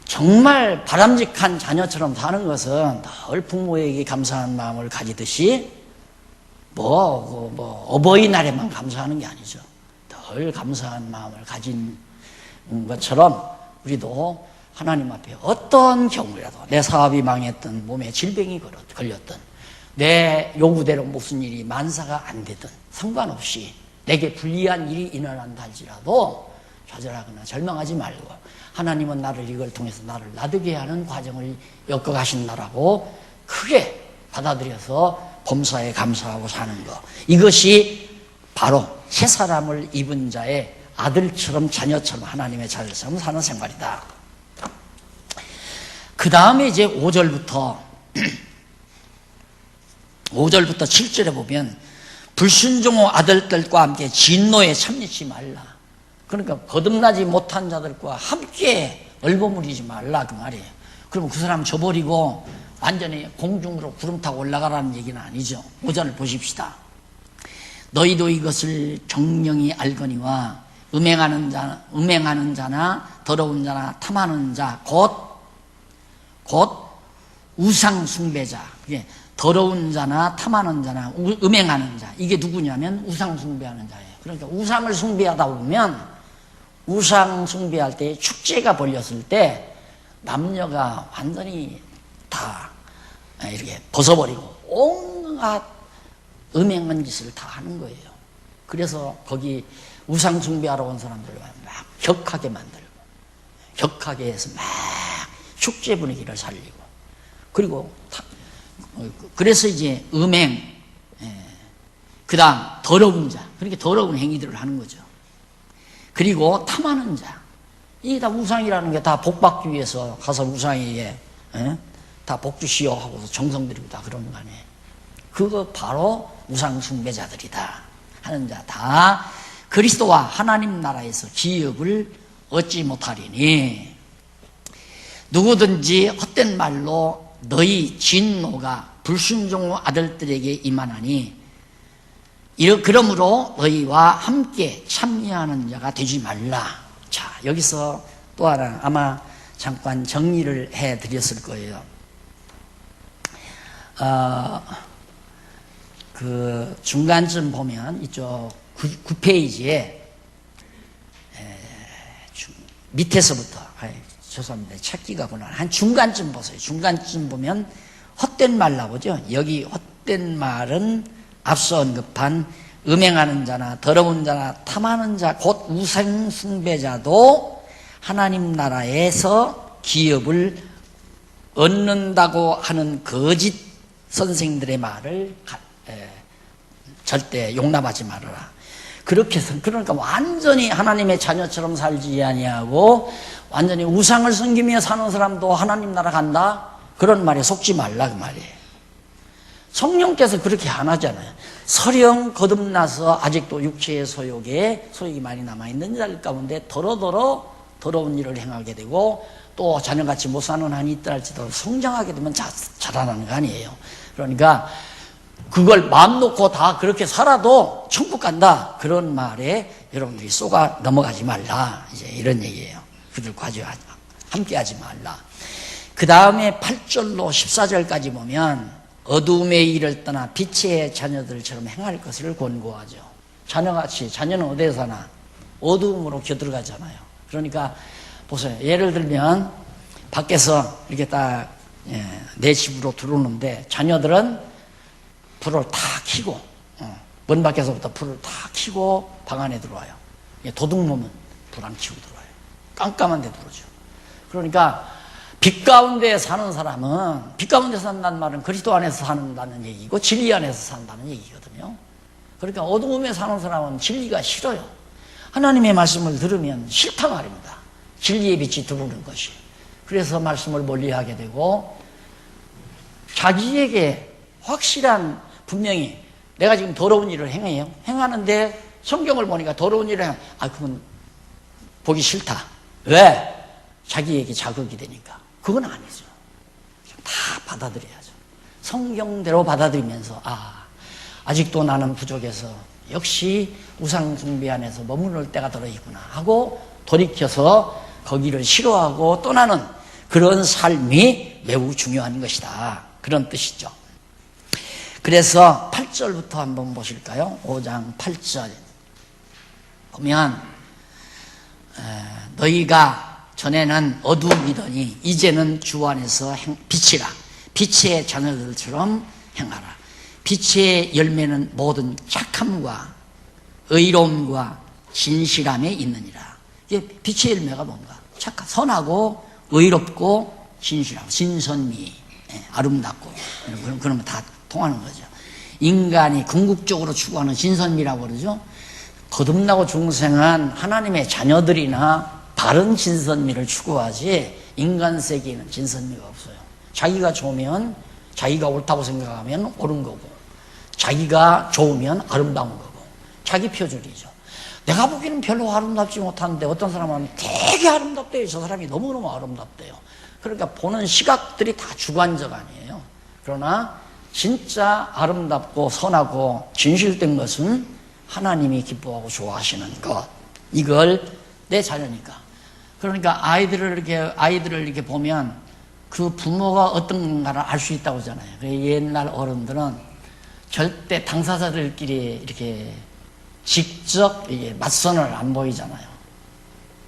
정말 바람직한 자녀처럼 사는 것은 늘 부모에게 감사한 마음을 가지듯이 어버이날에만 감사하는 게 아니죠. 늘 감사한 마음을 가진 것처럼 우리도 하나님 앞에 어떤 경우라도 내 사업이 망했든 몸에 질병이 걸렸든 내 요구대로 무슨 일이 만사가 안 되든 상관없이 내게 불리한 일이 일어난다 할지라도 좌절하거나 절망하지 말고 하나님은 나를 이걸 통해서 나를 나되게 하는 과정을 엮어가신다라고 크게 받아들여서 범사에 감사하고 사는 것, 이것이 바로 새 사람을 입은 자의 아들처럼 자녀처럼 하나님의 자녀처럼 사는 생활이다. 그 다음에 이제 5절부터 7절에 보면 불순종의 아들들과 함께 진노에 참여치 말라. 그러니까 거듭나지 못한 자들과 함께 얼버무리지 말라 그 말이에요. 그러면 그 사람 줘버리고 완전히 공중으로 구름 타고 올라가라는 얘기는 아니죠. 5절을 보십시다. 너희도 이것을 정령이 알거니와 음행하는 자나 더러운 자나 탐하는 자 곧 우상 숭배자, 더러운 자나 탐하는 자나 음행하는 자, 이게 누구냐면 우상 숭배하는 자예요. 그러니까 우상을 숭배하다 보면 우상 숭배할 때 축제가 벌렸을 때 남녀가 완전히 다 이렇게 벗어버리고 온갖 음행한 짓을 다 하는 거예요. 그래서 거기 우상 숭배하러 온 사람들을 막 격하게 만들고 격하게 해서 막 축제 분위기를 살리고, 그리고 그래서 이제 음행, 그 다음 더러운 자, 그렇게 더러운 행위들을 하는 거죠. 그리고 탐하는 자, 이게 다 우상이라는 게 다 복받기 위해서 가서 우상에게 다 복주시오 하고서 정성 들이고 다 그러는 거 아니에요. 그거 바로 우상 숭배자들이다 하는 자 다 그리스도와 하나님 나라에서 기업을 얻지 못하리니 누구든지 헛된 말로 너희 진노가 불순종의 아들들에게 임하나니 그러므로 너희와 함께 참여하는 자가 되지 말라. 자, 여기서 또 하나 아마 잠깐 정리를 해드렸을 거예요. 그 중간쯤 보면 이쪽 9페이지에 밑에서부터 죄송합니다. 찾기가 고난. 한 중간쯤 보세요. 중간쯤 보면 헛된 말 나오죠. 여기 헛된 말은 앞서 언급한 음행하는 자나 더러운 자나 탐하는 자 곧 우상 숭배자도 하나님 나라에서 기업을 얻는다고 하는 거짓 선생들의 말을 절대 용납하지 말아라. 그렇게 해서 그러니까 완전히 하나님의 자녀처럼 살지 아니하고 완전히 우상을 섬기며 사는 사람도 하나님 나라 간다? 그런 말에 속지 말라 그 말이에요. 성령께서 그렇게 안 하잖아요. 설령 거듭나서 아직도 육체의 소욕이 많이 남아있는 자들 가운데 더러운 일을 행하게 되고 또 자녀같이 못 사는 한이 있다 할지라도 성장하게 되면 자라나는 거 아니에요. 그러니까 그걸 마음 놓고 다 그렇게 살아도 천국 간다, 그런 말에 여러분들이 쏘가 넘어가지 말라, 이제 이런 얘기예요. 그들과 함께 하지 말라. 그 다음에 8절로 14절까지 보면 어두움의 일을 떠나 빛의 자녀들처럼 행할 것을 권고하죠. 자녀는 어디에 사나? 어두움으로 겨들어가잖아요. 그러니까 보세요. 예를 들면 밖에서 이렇게 딱 내 집으로 들어오는데 자녀들은 불을 다 켜고 문 밖에서부터 불을 다 켜고 방 안에 들어와요. 도둑놈은 불 안 켜고 들어와요. 깜깜한 데 들어오죠. 그러니까 빛 가운데 사는 사람은, 빛 가운데 산다는 말은 그리스도 안에서 산다는 얘기고 진리 안에서 산다는 얘기거든요. 그러니까 어두움에 사는 사람은 진리가 싫어요. 하나님의 말씀을 들으면 싫다 말입니다. 진리의 빛이 들어오는 것이. 그래서 말씀을 멀리하게 되고 자기에게 확실한, 분명히 내가 지금 더러운 일을 행하는데 성경을 보니까 더러운 일을 그건 보기 싫다. 왜? 자기에게 자극이 되니까. 그건 아니죠. 다 받아들여야죠. 성경대로 받아들이면서 아직도 나는 부족해서 역시 우상 숭배 안에서 머무를 때가 들어있구나 하고 돌이켜서 거기를 싫어하고 떠나는 그런 삶이 매우 중요한 것이다. 그런 뜻이죠. 그래서 8절부터 한번 보실까요? 5장 8절 보면 너희가 전에는 어두움이더니 이제는 주 안에서 빛이라. 빛의 자녀들처럼 행하라. 빛의 열매는 모든 착함과 의로움과 진실함에 있느니라. 이게 빛의 열매가 뭔가? 착한, 선하고 의롭고 진실하고 신선미, 아름답고 그러면 다 통하는 거죠. 인간이 궁극적으로 추구하는 신선미라고 그러죠. 거듭나고 중생한 하나님의 자녀들이나 바른 진선미를 추구하지 인간 세계에는 진선미가 없어요. 자기가 좋으면 자기가 옳다고 생각하면 옳은 거고, 자기가 좋으면 아름다운 거고, 자기 표준이죠. 내가 보기에는 별로 아름답지 못한데 어떤 사람은 되게 아름답대요. 저 사람이 너무너무 아름답대요. 그러니까 보는 시각들이 다 주관적 아니에요. 그러나 진짜 아름답고 선하고 진실된 것은 하나님이 기뻐하고 좋아하시는 것. 이걸 내 자녀니까. 그러니까 아이들을 이렇게 보면 그 부모가 어떤 건가를 알 수 있다고 하잖아요. 옛날 어른들은 절대 당사자들끼리 이렇게 직접 맞선을 안 보이잖아요.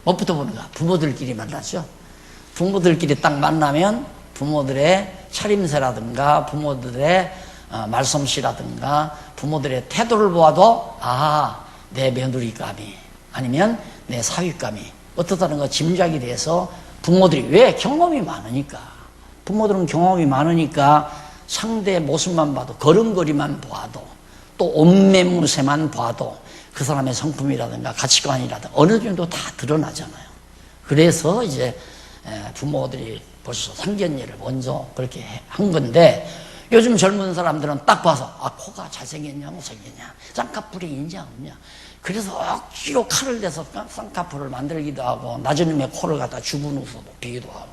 뭐부터 보는가? 부모들끼리 만나죠. 부모들끼리 딱 만나면 부모들의 차림새라든가 부모들의 말솜씨라든가 부모들의 태도를 보아도 내 며느리감이 아니면 내 사위감이 어떻다는 거 짐작이 돼서 부모들이 왜 경험이 많으니까 부모들은 경험이 많으니까 상대의 모습만 봐도 걸음걸이만 봐도 또 옷매무새만 봐도 그 사람의 성품이라든가 가치관이라든가 어느 정도 다 드러나잖아요. 그래서 이제 부모들이 벌써 상견례를 먼저 그렇게 한 건데 요즘 젊은 사람들은 딱 봐서 코가 잘생겼냐 못생겼냐 쌍꺼풀이 있냐 없냐 그래서 억지로 칼을 대서 쌍꺼풀을 만들기도 하고 낮은 놈의 코를 갖다 주부누서 높이기도 하고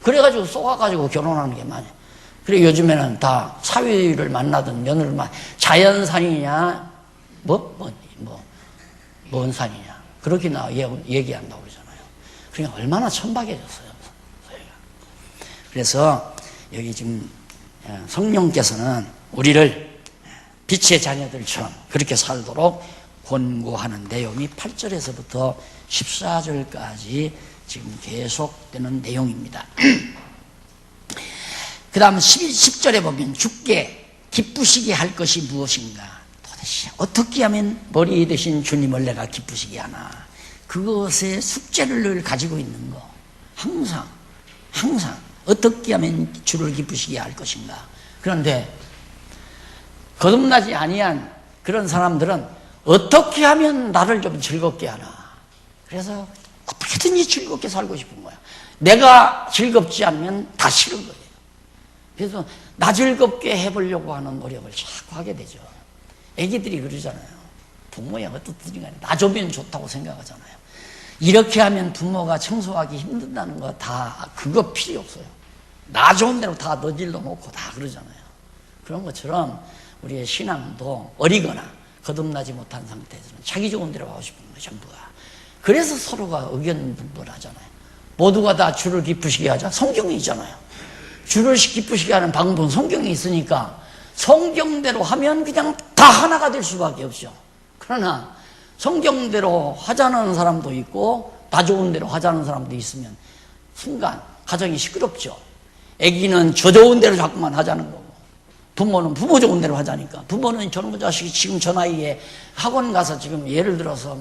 그래가지고 쏘아가지고 결혼하는 게 많아요. 그래 요즘에는 다 사위를 만나든 며느리를 자연산이냐 뭔 산이냐 그렇게 얘기한다고 그러잖아요. 그러니까 얼마나 천박해졌어요. 그래서 여기 지금 성령께서는 우리를 빛의 자녀들처럼 그렇게 살도록 권고하는 내용이 8절에서부터 14절까지 지금 계속되는 내용입니다. 그 다음 10절에 보면 주께 기쁘시게 할 것이 무엇인가 도대체 어떻게 하면 머리 되신 주님을 내가 기쁘시게 하나 그것의 숙제를 가지고 있는 거 항상 어떻게 하면 주를 기쁘시게 할 것인가. 그런데 거듭나지 아니한 그런 사람들은 어떻게 하면 나를 좀 즐겁게 하나. 그래서 어떻게든지 즐겁게 살고 싶은 거야. 내가 즐겁지 않으면 다 싫은 거예요. 그래서 나 즐겁게 해보려고 하는 노력을 자꾸 하게 되죠. 애기들이 그러잖아요. 부모야 어떻든지 간에 나 좋으면 좋다고 생각하잖아요. 이렇게 하면 부모가 청소하기 힘든다는 거 다 그거 필요 없어요. 나 좋은 대로 다 너질러 놓고 다 그러잖아요. 그런 것처럼 우리의 신앙도 어리거나 거듭나지 못한 상태에서는 자기 좋은 대로 하고 싶은 거예요. 전부가. 그래서 서로가 의견분분하잖아요. 모두가 다 주를 기쁘시게 하자. 성경이 있잖아요. 주를 기쁘시게 하는 방법은 성경이 있으니까 성경대로 하면 그냥 다 하나가 될 수밖에 없죠. 그러나 성경대로 하자는 사람도 있고 나 좋은 대로 하자는 사람도 있으면 순간 가정이 시끄럽죠. 애기는 저 좋은 대로 자꾸만 하자는 거고 부모는 부모 좋은 대로 하자니까 부모는 저놈의 자식이 지금 저 나이에 학원 가서 지금 예를 들어서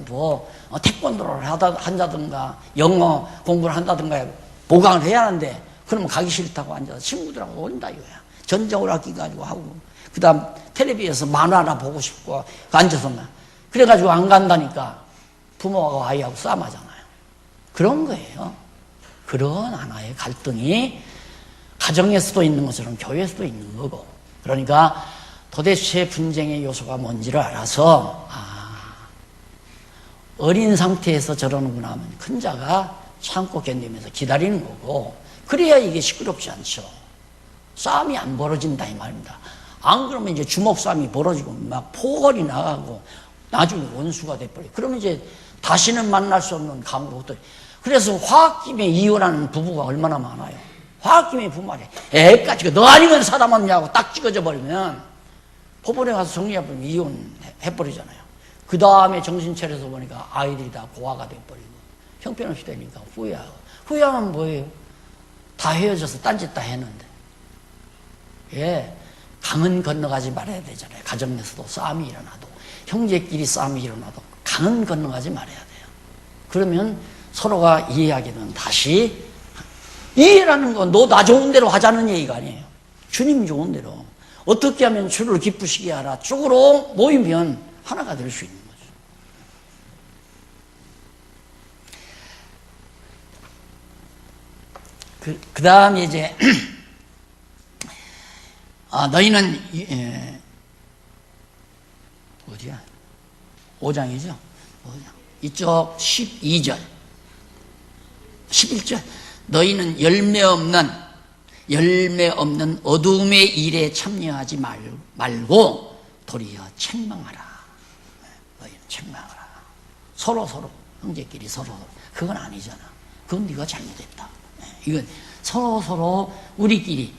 태권도를 한다든가 영어 공부를 한다든가 보강을 해야 하는데 그러면 가기 싫다고 앉아서 친구들하고 온다 이거야. 전적으로 아끼가지고 하고 그 다음 텔레비에서 만화나 보고 싶고 앉아서 그래가지고 안 간다니까 부모하고 아이하고 싸움하잖아요. 그런 거예요. 그런 하나의 갈등이 가정에서도 있는 것처럼 교회에서도 있는 거고 그러니까 도대체 분쟁의 요소가 뭔지를 알아서 어린 상태에서 저러는구나 하면 큰 자가 참고 견디면서 기다리는 거고 그래야 이게 시끄럽지 않죠. 싸움이 안 벌어진다 이 말입니다. 안 그러면 이제 주먹 싸움이 벌어지고 막 포걸이 나가고 나중에 원수가 돼버려. 그러면 이제 다시는 만날 수 없는 감옥도 그래서 화학김에 이혼하는 부부가 얼마나 많아요. 화학김에 부부말이 애까지 너 아니면 사람 없냐고 딱 찍어져 버리면 법원에 가서 정리해버리면 이혼해버리잖아요. 그 다음에 정신 차려서 보니까 아이들이 다 고아가 돼버리고 형편없이 되니까 후회하고. 후회하면 뭐예요? 다 헤어져서 딴짓 다 했는데. 예, 강은 건너가지 말아야 되잖아요. 가정 내에서도 싸움이 일어나도, 형제끼리 싸움이 일어나도 강은 건너가지 말아야 돼요. 그러면 서로가 이해하게 되면 다시, 이해라는 건 너 나 좋은 대로 하자는 얘기가 아니에요. 주님 좋은 대로 어떻게 하면 주를 기쁘시게 하라 쪽으로 모이면 하나가 될 수 있는 거죠. 그 다음에 이제 너희는 어디야? 5장이죠? 5장. 이쪽 12절 11절 너희는 열매 없는 어둠의 일에 참여하지 말고 도리어 책망하라. 너희는 책망하라. 서로 형제끼리 서로. 그건 아니잖아. 그건 네가 잘못했다. 이건 서로 우리끼리.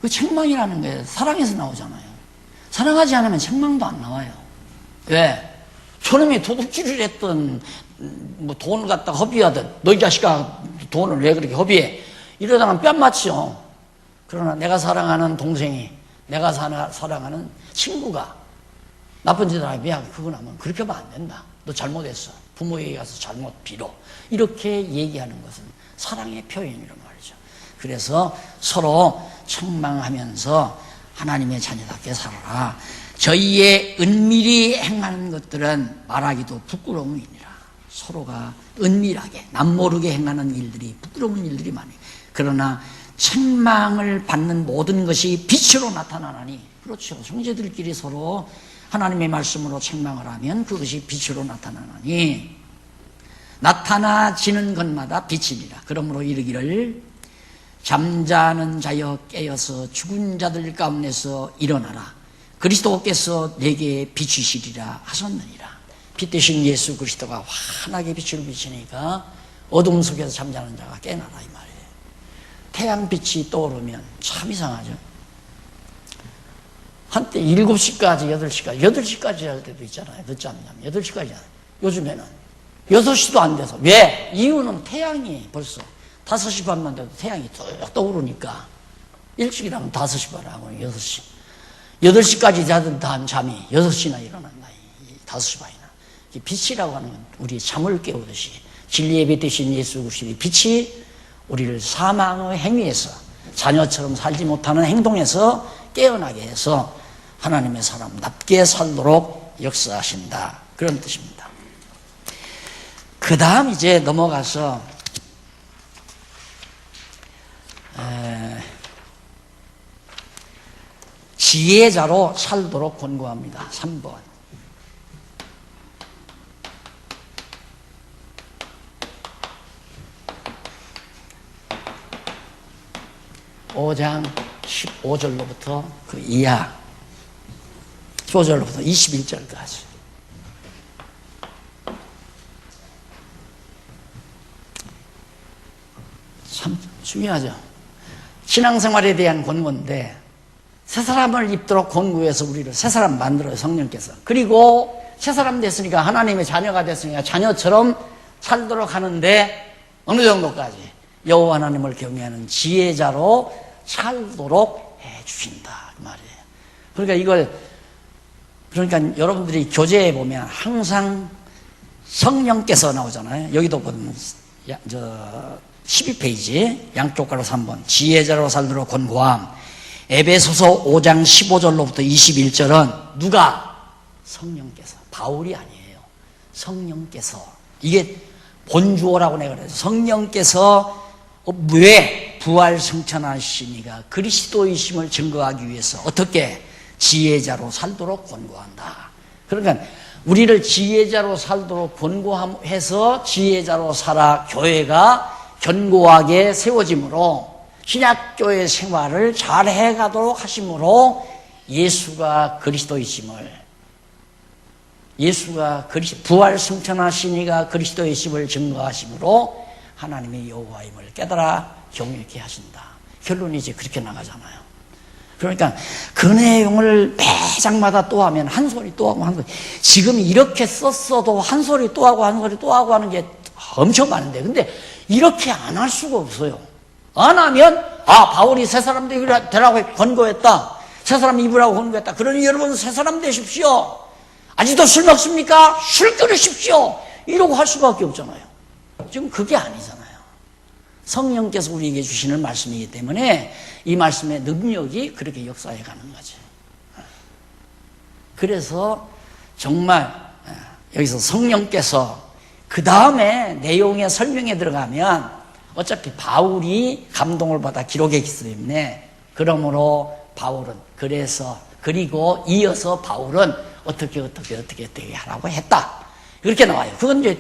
그 책망이라는 게 사랑에서 나오잖아요. 사랑하지 않으면 책망도 안 나와요. 왜? 저놈이 도둑질을 했던 뭐 돈을 갖다가 허비하든 너 이 자식아 돈을 왜 그렇게 허비해? 이러다가 뺨 맞죠. 그러나 내가 사랑하는 동생이, 내가 사랑하는 친구가 나쁜 짓을 하면 그건 하면 그렇게 하면 안 된다. 너 잘못했어. 부모에게 가서 잘못 빌어. 이렇게 얘기하는 것은 사랑의 표현이란 말이죠. 그래서 서로 책망하면서 하나님의 자녀답게 살아라. 저희의 은밀히 행하는 것들은 말하기도 부끄러움이니라. 서로가 은밀하게 남모르게 행하는 일들이, 부끄러운 일들이 많아요. 그러나 책망을 받는 모든 것이 빛으로 나타나나니, 그렇죠. 형제들끼리 서로 하나님의 말씀으로 책망을 하면 그것이 빛으로 나타나나니, 나타나지는 것마다 빛이니라. 그러므로 이르기를 잠자는 자여 깨어서 죽은 자들 가운데서 일어나라. 그리스도께서 내게 비추시리라 하셨느니라. 빛 대신 예수 그리스도가 환하게 빛을 비치니까 어둠 속에서 잠자는 자가 깨나라 이 말이에요. 태양빛이 떠오르면 참 이상하죠. 한때 7시까지 8시까지 할 때도 있잖아요. 늦잠 자면 8시까지 하요. 요즘에는 6시도 안 돼서. 왜? 이유는 태양이 벌써 5시 반만 돼도 태양이 뚝 떠오르니까. 일찍 일하면 5시 반 하고 6시. 8시까지 자던 다음 잠이 6시나 일어난다. 5시 반이나. 빛이라고 하는 건 우리 잠을 깨우듯이 진리의 빛 대신 예수 그리스도의 빛이 우리를 사망의 행위에서, 자녀처럼 살지 못하는 행동에서 깨어나게 해서 하나님의 사람답게 살도록 역사하신다. 그런 뜻입니다. 그 다음 이제 넘어가서 지혜자로 살도록 권고합니다. 3번. (5장 15절로부터) 그 이하 15절로부터 21절까지. 참 중요하죠. 신앙생활에 대한 권고인데, 새 사람을 입도록 권고해서 우리를 새 사람 만들어요, 성령께서. 그리고 새 사람 됐으니까, 하나님의 자녀가 됐으니까 자녀처럼 살도록 하는데 어느 정도까지? 여호와 하나님을 경외하는 지혜자로 살도록 해주신다 그 말이에요. 그러니까 그러니까 여러분들이 교재에 보면 항상 성령께서 나오잖아요. 여기도 보면 12페이지 양쪽 가로 3번 지혜자로 살도록 권고함. 에베소서 5장 15절로부터 21절은 누가? 성령께서. 바울이 아니에요. 성령께서. 이게 본주어라고 내가 그래서 성령께서 왜 부활 승천하시니가 그리스도이심을 증거하기 위해서 어떻게 지혜자로 살도록 권고한다. 그러니까 우리를 지혜자로 살도록 권고해서 지혜자로 살아 교회가 견고하게 세워짐으로 신약교회 생활을 잘 해가도록 하심으로 예수가 그리스도이심을 예수가 부활 승천하신 이가 그리스도의 십을 증거하심으로 하나님의 여호와임을 깨달아 경외케 하신다. 결론이 이제 그렇게 나가잖아요. 그러니까 그 내용을 매장마다 또 하면 한 소리 또 하고 한 소리. 지금 이렇게 썼어도 한 소리 또 하고 한 소리 또 하고 하는 게 엄청 많은데, 근데 이렇게 안 할 수가 없어요. 안 하면 바울이 새 사람 되라고 권고했다, 새 사람 입으라고 권고했다, 그러니 여러분 새 사람 되십시오, 아직도 술 먹습니까? 술 끊으십시오, 이러고 할 수밖에 없잖아요. 지금 그게 아니잖아요. 성령께서 우리에게 주시는 말씀이기 때문에 이 말씀의 능력이 그렇게 역사해 가는 거지. 그래서 정말 여기서 성령께서 그 다음에 내용의 설명에 들어가면 어차피 바울이 감동을 받아 기록했기 때문에, 그러므로 바울은 그리고 이어서 바울은 어떻게 하라고 했다, 이렇게 나와요. 그건 이제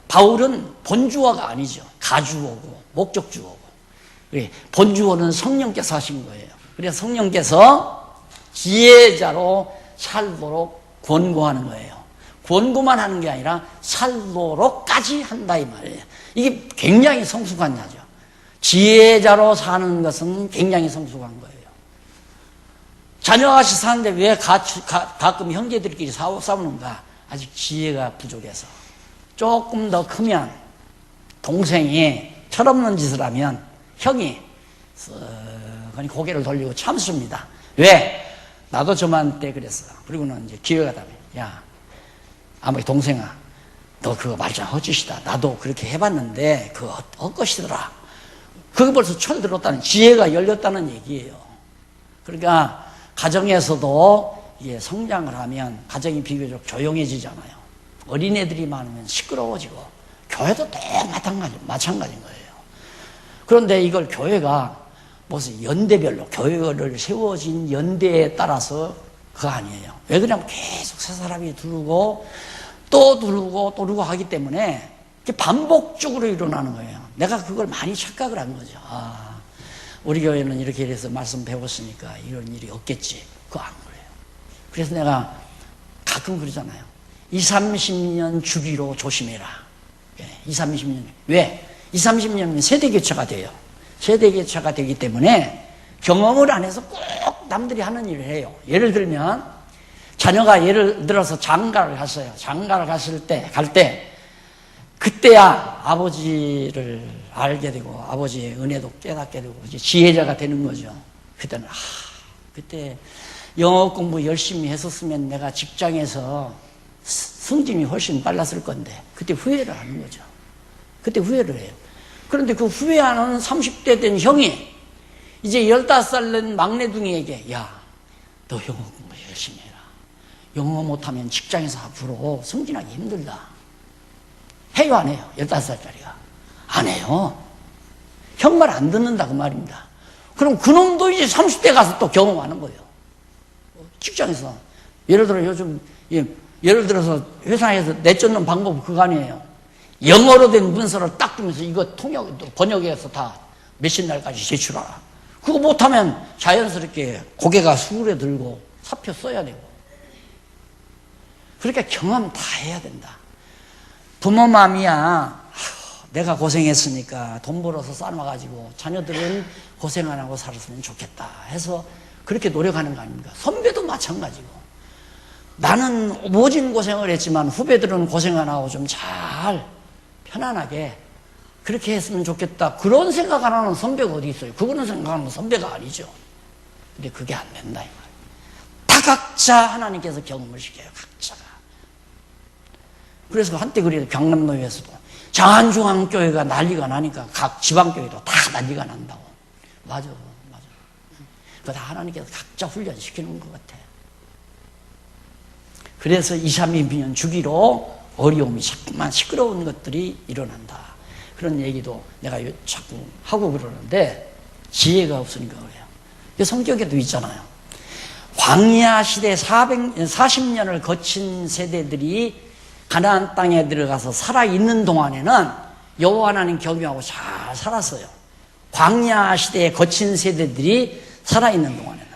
바울은 본주어가 아니죠. 가주어고 목적주어고. 본주어는 성령께서 하신 거예요. 그래서 성령께서 지혜자로 살도록 권고하는 거예요. 권고만 하는 게 아니라 살도록까지 한다 이 말이에요. 이게 굉장히 성숙한 자죠. 지혜자로 사는 것은 굉장히 성숙한 거예요. 자녀같이 사는데 왜 가끔 형제들끼리 싸우는가? 아직 지혜가 부족해서. 조금 더 크면 동생이 철없는 짓을 하면 형이 쓱하니 고개를 돌리고 참습니다. 왜? 나도 저만때 그랬어. 그리고는 이제 기회가 되면, 야, 아무리 동생아, 너 그거 말 좀 헛짓이다. 나도 그렇게 해봤는데 그거 헛것이더라. 그게 벌써 철들었다는, 지혜가 열렸다는 얘기예요. 그러니까 가정에서도 이게 성장을 하면 가정이 비교적 조용해지잖아요. 어린애들이 많으면 시끄러워지고, 교회도 또 마찬가지인 거예요. 그런데 이걸 교회가 무슨 연대별로 교회를 세워진 연대에 따라서 그거 아니에요. 왜 그러냐면 계속 새 사람이 들어오고 또 들어오고 하기 때문에 반복적으로 일어나는 거예요. 내가 그걸 많이 착각을 한 거죠. 우리 교회는 이렇게 해서 말씀 배웠으니까 이런 일이 없겠지. 그거 안 그래요. 그래서 내가 가끔 그러잖아요. 20, 30년 주기로 조심해라. 20, 30년. 왜? 20, 30년이면 세대교체가 돼요. 세대교체가 되기 때문에 경험을 안 해서 꼭 남들이 하는 일을 해요. 예를 들면 자녀가 예를 들어서 장가를 갔어요. 장가를 갈 때 그때야 아버지를 알게 되고 아버지의 은혜도 깨닫게 되고 이제 지혜자가 되는 거죠. 그때는 그때 영어 공부 열심히 했었으면 내가 직장에서 승진이 훨씬 빨랐을 건데, 그때 후회를 하는 거죠. 그때 후회를 해요. 그런데 그 후회하는 30대 된 형이 이제 15살 된 막내둥이에게, 야, 너 영어 공부 열심히 해라. 영어 못하면 직장에서 앞으로 승진하기 힘들다. 해요, 안 해요? 15살짜리가. 안 해요. 형 말 안 듣는다, 그 말입니다. 그럼 그놈도 이제 30대 가서 또 경험하는 거예요. 직장에서. 예를 들어서 회사에서 내쫓는 방법은 그거 아니에요. 영어로 된 문서를 딱 주면서 이거 번역해서 다 몇십 날까지 제출하라. 그거 못하면 자연스럽게 고개가 수그러들고 사표 써야 되고. 그러니까 경험 다 해야 된다. 부모 마음이야. 내가 고생했으니까 돈 벌어서 쌓아가지고 자녀들은 고생 안 하고 살았으면 좋겠다 해서 그렇게 노력하는 거 아닙니까? 선배도 마찬가지고. 나는 모진 고생을 했지만 후배들은 고생 안 하고 좀 잘 편안하게 그렇게 했으면 좋겠다. 그런 생각 안 하는 선배가 어디 있어요? 그거는 생각하는 선배가 아니죠. 근데 그게 안 된다 이 말이에요. 다 각자 하나님께서 경험을 시켜요. 각자가. 그래서 한때 그래도 경남노예에서도 장안중앙교회가 난리가 나니까 각 지방교회도 다 난리가 난다고. 맞아. 그거 다 하나님께서 각자 훈련시키는 것 같아. 그래서 2, 3년 주기로 어려움이 자꾸만 시끄러운 것들이 일어난다. 그런 얘기도 내가 자꾸 하고 그러는데 지혜가 없으니까 그래요. 성경에도 있잖아요. 광야 시대 40년을 거친 세대들이 가나안 땅에 들어가서 살아있는 동안에는 여호와 하나님 경외하고 잘 살았어요. 광야 시대에 거친 세대들이 살아있는 동안에는.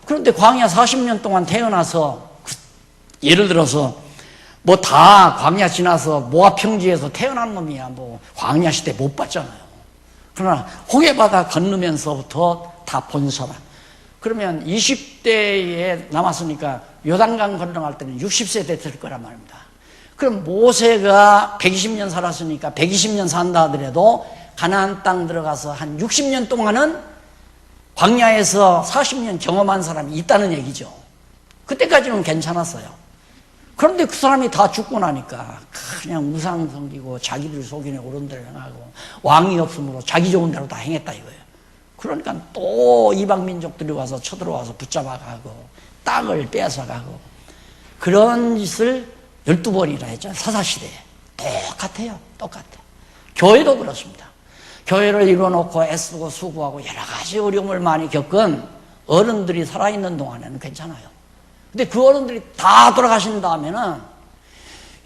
그런데 광야 40년 동안 태어나서 예를 들어서 뭐 다 광야 지나서 모압 평지에서 태어난 놈이야 뭐 광야 시대 못 봤잖아요. 그러나 홍해바다 건너면서부터 다 본 사람. 그러면 20대에 남았으니까 요단강 건너갈 때는 60세 됐을 거란 말입니다. 그럼 모세가 120년 살았으니까 120년 산다 하더라도 가나안 땅 들어가서 한 60년 동안은 광야에서 40년 경험한 사람이 있다는 얘기죠. 그때까지는 괜찮았어요. 그런데 그 사람이 다 죽고 나니까 그냥 우상 섬기고 자기들 속이네 옳은 대로 행하고 왕이 없으므로 자기 좋은 대로 다 행했다 이거예요. 그러니까 또 이방 민족들이 와서 쳐들어와서 붙잡아가고 땅을 뺏어가고 그런 짓을 12번이나 했죠. 사사시대에. 똑같아요. 똑같아요. 교회도 그렇습니다. 교회를 이루어놓고 애쓰고 수고하고 여러 가지 어려움을 많이 겪은 어른들이 살아있는 동안에는 괜찮아요. 근데 그 어른들이 다 돌아가신 다음에는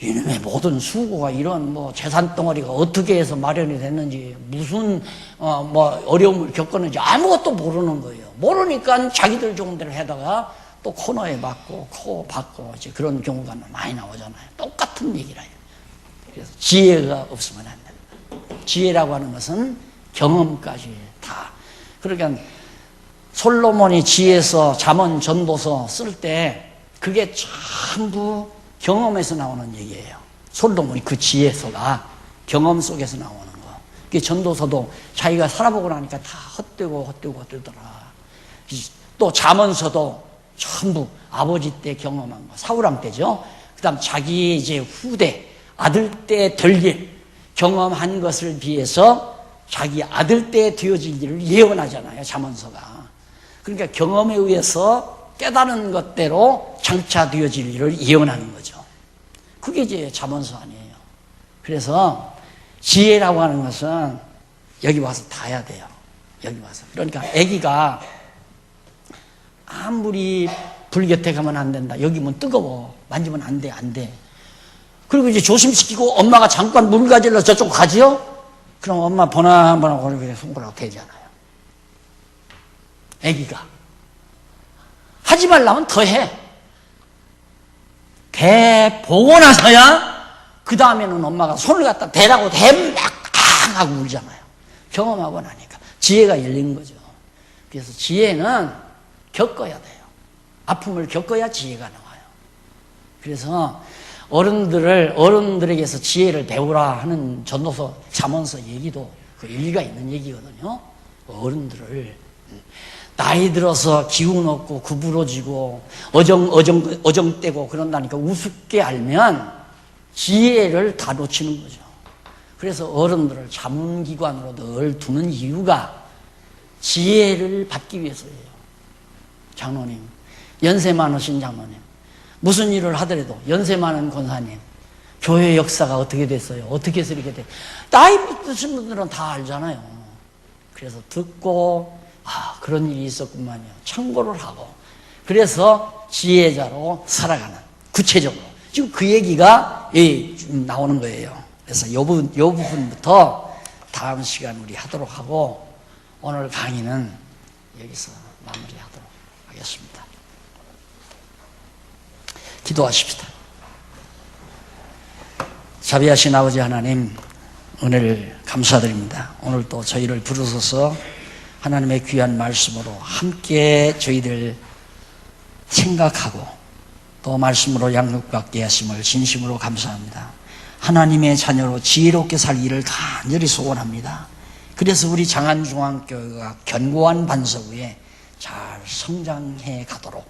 이놈의 모든 수고가 이런 뭐 재산 덩어리가 어떻게 해서 마련이 됐는지 무슨 뭐 어려움을 겪었는지 아무것도 모르는 거예요. 모르니까 자기들 좋은 대로 해다가 또 코너에 맞고 코 받고 이제 그런 경우가 많이 나오잖아요. 똑같은 얘기라요. 그래서 지혜가 없으면 안 된다. 지혜라고 하는 것은 경험까지 다. 그러니까 솔로몬이 지혜서 잠언 전도서 쓸 때 그게 전부 경험에서 나오는 얘기예요. 솔로몬이 그 지혜서가 경험 속에서 나오는 거. 그 전도서도 자기가 살아보고 나니까 다 헛되더라. 또 잠언서도 전부 아버지 때 경험한 거, 사울왕 때죠. 그 다음 자기 이제 후대, 아들 때 될 일, 경험한 것을 비해서 자기 아들 때 되어질 일을 예언하잖아요, 잠언서가. 그러니까 경험에 의해서 깨달은 것대로 장차 되어질 일을 예언하는 거죠. 그게 이제 잠언서 아니에요. 그래서 지혜라고 하는 것은 여기 와서 다 해야 돼요. 여기 와서. 그러니까 아기가 아무리 불 곁에 가면 안 된다. 여기면 뜨거워. 만지면 안 돼, 안 돼. 그리고 이제 조심시키고 엄마가 잠깐 물 가지러 저쪽 가지요? 그럼 엄마 보나보나 그렇게 손가락 대잖아요. 아기가. 하지 말라면 더 해. 대 보고 나서야 그 다음에는 엄마가 손을 갖다 대라고 대면 막 하고 울잖아요. 경험하고 나니까. 지혜가 열린 거죠. 그래서 지혜는 겪어야 돼요. 아픔을 겪어야 지혜가 나와요. 그래서 어른들에게서 지혜를 배우라 하는 전도서, 잠언서 얘기도 그 일리가 있는 얘기거든요. 어른들을. 나이 들어서 기운 없고 구부러지고 어정떼고 그런다니까 우습게 알면 지혜를 다 놓치는 거죠. 그래서 어른들을 자문기관으로 늘 두는 이유가 지혜를 받기 위해서예요. 장로님, 연세 많으신 장로님, 무슨 일을 하더라도 연세 많은 권사님, 교회 역사가 어떻게 됐어요? 어떻게 해서 이렇게 돼? 나이 드신 분들은 다 알잖아요. 그래서 듣고 그런 일이 있었구만요. 참고를 하고 그래서 지혜자로 살아가는 구체적으로 지금 그 얘기가 나오는 거예요. 그래서 이 부분부터 다음 시간 우리 하도록 하고 오늘 강의는 여기서 마무리하도록 하겠습니다. 기도하십시다. 자비하신 아버지 하나님, 은혜를 감사드립니다. 오늘 또 저희를 부르셔서 하나님의 귀한 말씀으로 함께 저희들 생각하고 또 말씀으로 양육받게 하심을 진심으로 감사합니다. 하나님의 자녀로 지혜롭게 살기를 간절히 소원합니다. 그래서 우리 장안중앙교회가 견고한 반석 위에 잘 성장해 가도록,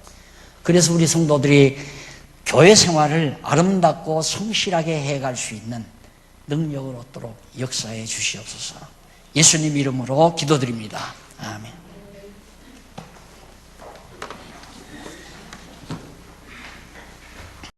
그래서 우리 성도들이 교회 생활을 아름답고 성실하게 해갈 수 있는 능력을 얻도록 역사해 주시옵소서. 예수님 이름으로 기도드립니다. 아멘.